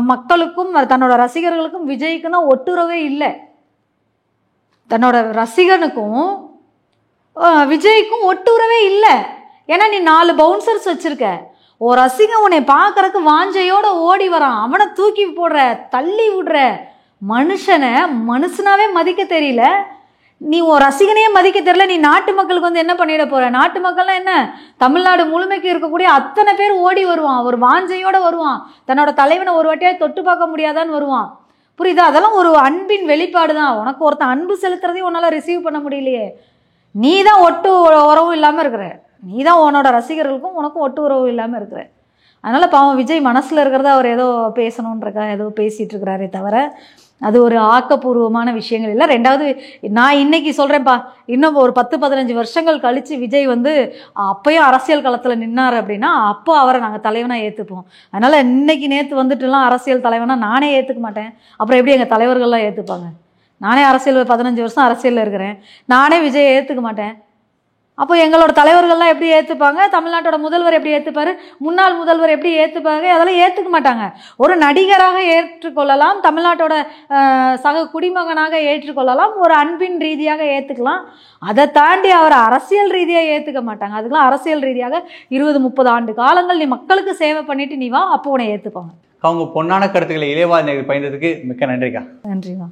மக்களுக்கும் தன்னோட ரசிகர்களுக்கும் விஜய்க்கும் தான் ஒட்டுறவே இல்லை. தன்னோட ரசிகனுக்கும் விஜய்க்கும் ஒட்டுறவே இல்லை. ஏன்னா நீ 4 பவுன்சர்ஸ் வச்சிருக்க. ஒரு ரசிகன் உன்னை பார்க்கறதுக்கு வாஞ்சையோட ஓடி வரான், அவனை தூக்கி போடுற, தள்ளி விடுற. மனுஷனாவே மதிக்க தெரியல. நீ ஒரு ரசிகனையே மதிக்க தெரியல. நீ நாட்டு மக்களுக்கு வந்து என்ன பண்ணிட போற? நாட்டு மக்கள்லாம் என்ன, தமிழ்நாடு முழுமைக்கு இருக்கக்கூடிய அத்தனை பேர் ஓடி வருவான், ஒரு வாஞ்சையோட வருவான். தன்னோட தலைவனை ஒரு வாட்டியாக தொட்டு பார்க்க முடியாதான்னு வருவான். புரியுதா? அதெல்லாம் ஒரு அன்பின் வெளிப்பாடு தான். உனக்கு ஒருத்தன் அன்பு செலுத்துறதையும் உன்னால் ரிசீவ் பண்ண முடியலையே. நீ தான் ஒட்டு உறவும் இல்லாமல் இருக்கிற. நீ தான் உன்னோட ரசிகர்களுக்கும் உனக்கும் ஒட்டு உறவு இல்லாமல் இருக்கிற. அதனால் பாவம் விஜய் மனசில் இருக்கிறத அவர் ஏதோ பேசணுன்றக்கா ஏதோ பேசிகிட்டு இருக்கிறாரே தவிர அது ஒரு ஆக்கப்பூர்வமான விஷயங்கள் இல்லை. ரெண்டாவது, நான் இன்னைக்கு சொல்கிறேன்ப்பா, இன்னும் ஒரு 10-15 வருஷங்கள் கழித்து விஜய் வந்து அப்போயும் அரசியல் களத்தில் நின்னார் அப்படின்னா அப்போ அவரை நாங்கள் தலைவனாக ஏற்றுப்போம். அதனால் இன்னைக்கு நேற்று வந்துட்டுலாம் அரசியல் தலைவனாக நானே ஏற்றுக்க மாட்டேன். அப்புறம் எப்படி எங்கள் தலைவர்கள்லாம் ஏற்றுப்பாங்க? நானே அரசியல் 15 வருஷம் அரசியலில் இருக்கிறேன். நானே விஜயை ஏற்றுக்க மாட்டேன். அப்போ எங்களோட தலைவர்கள்லாம் எப்படி ஏற்றுப்பாங்க? தமிழ்நாட்டோட முதல்வர் எப்படி ஏற்றுப்பார்? முன்னாள் முதல்வர் எப்படி ஏற்றுப்பாங்க? அதெல்லாம் ஏற்றுக்க மாட்டாங்க. ஒரு நடிகராக ஏற்றுக்கொள்ளலாம், தமிழ்நாட்டோட சக குடிமகனாக ஏற்றுக்கொள்ளலாம், ஒரு அன்பின் ரீதியாக ஏற்றுக்கலாம். அதை தாண்டி அவர் அரசியல் ரீதியாக ஏற்றுக்க மாட்டாங்க. அதுக்கெல்லாம் அரசியல் ரீதியாக 20-30 ஆண்டு காலங்கள் நீ மக்களுக்கு சேவை பண்ணிட்டு நீ வா, அப்போ உன்னை ஏற்றுப்பாங்க. அவங்க பொன்னான கருத்துக்களை இளையவாதிகள் பயந்ததுக்கு மிக்க நன்றிக்கா. நன்றிமா.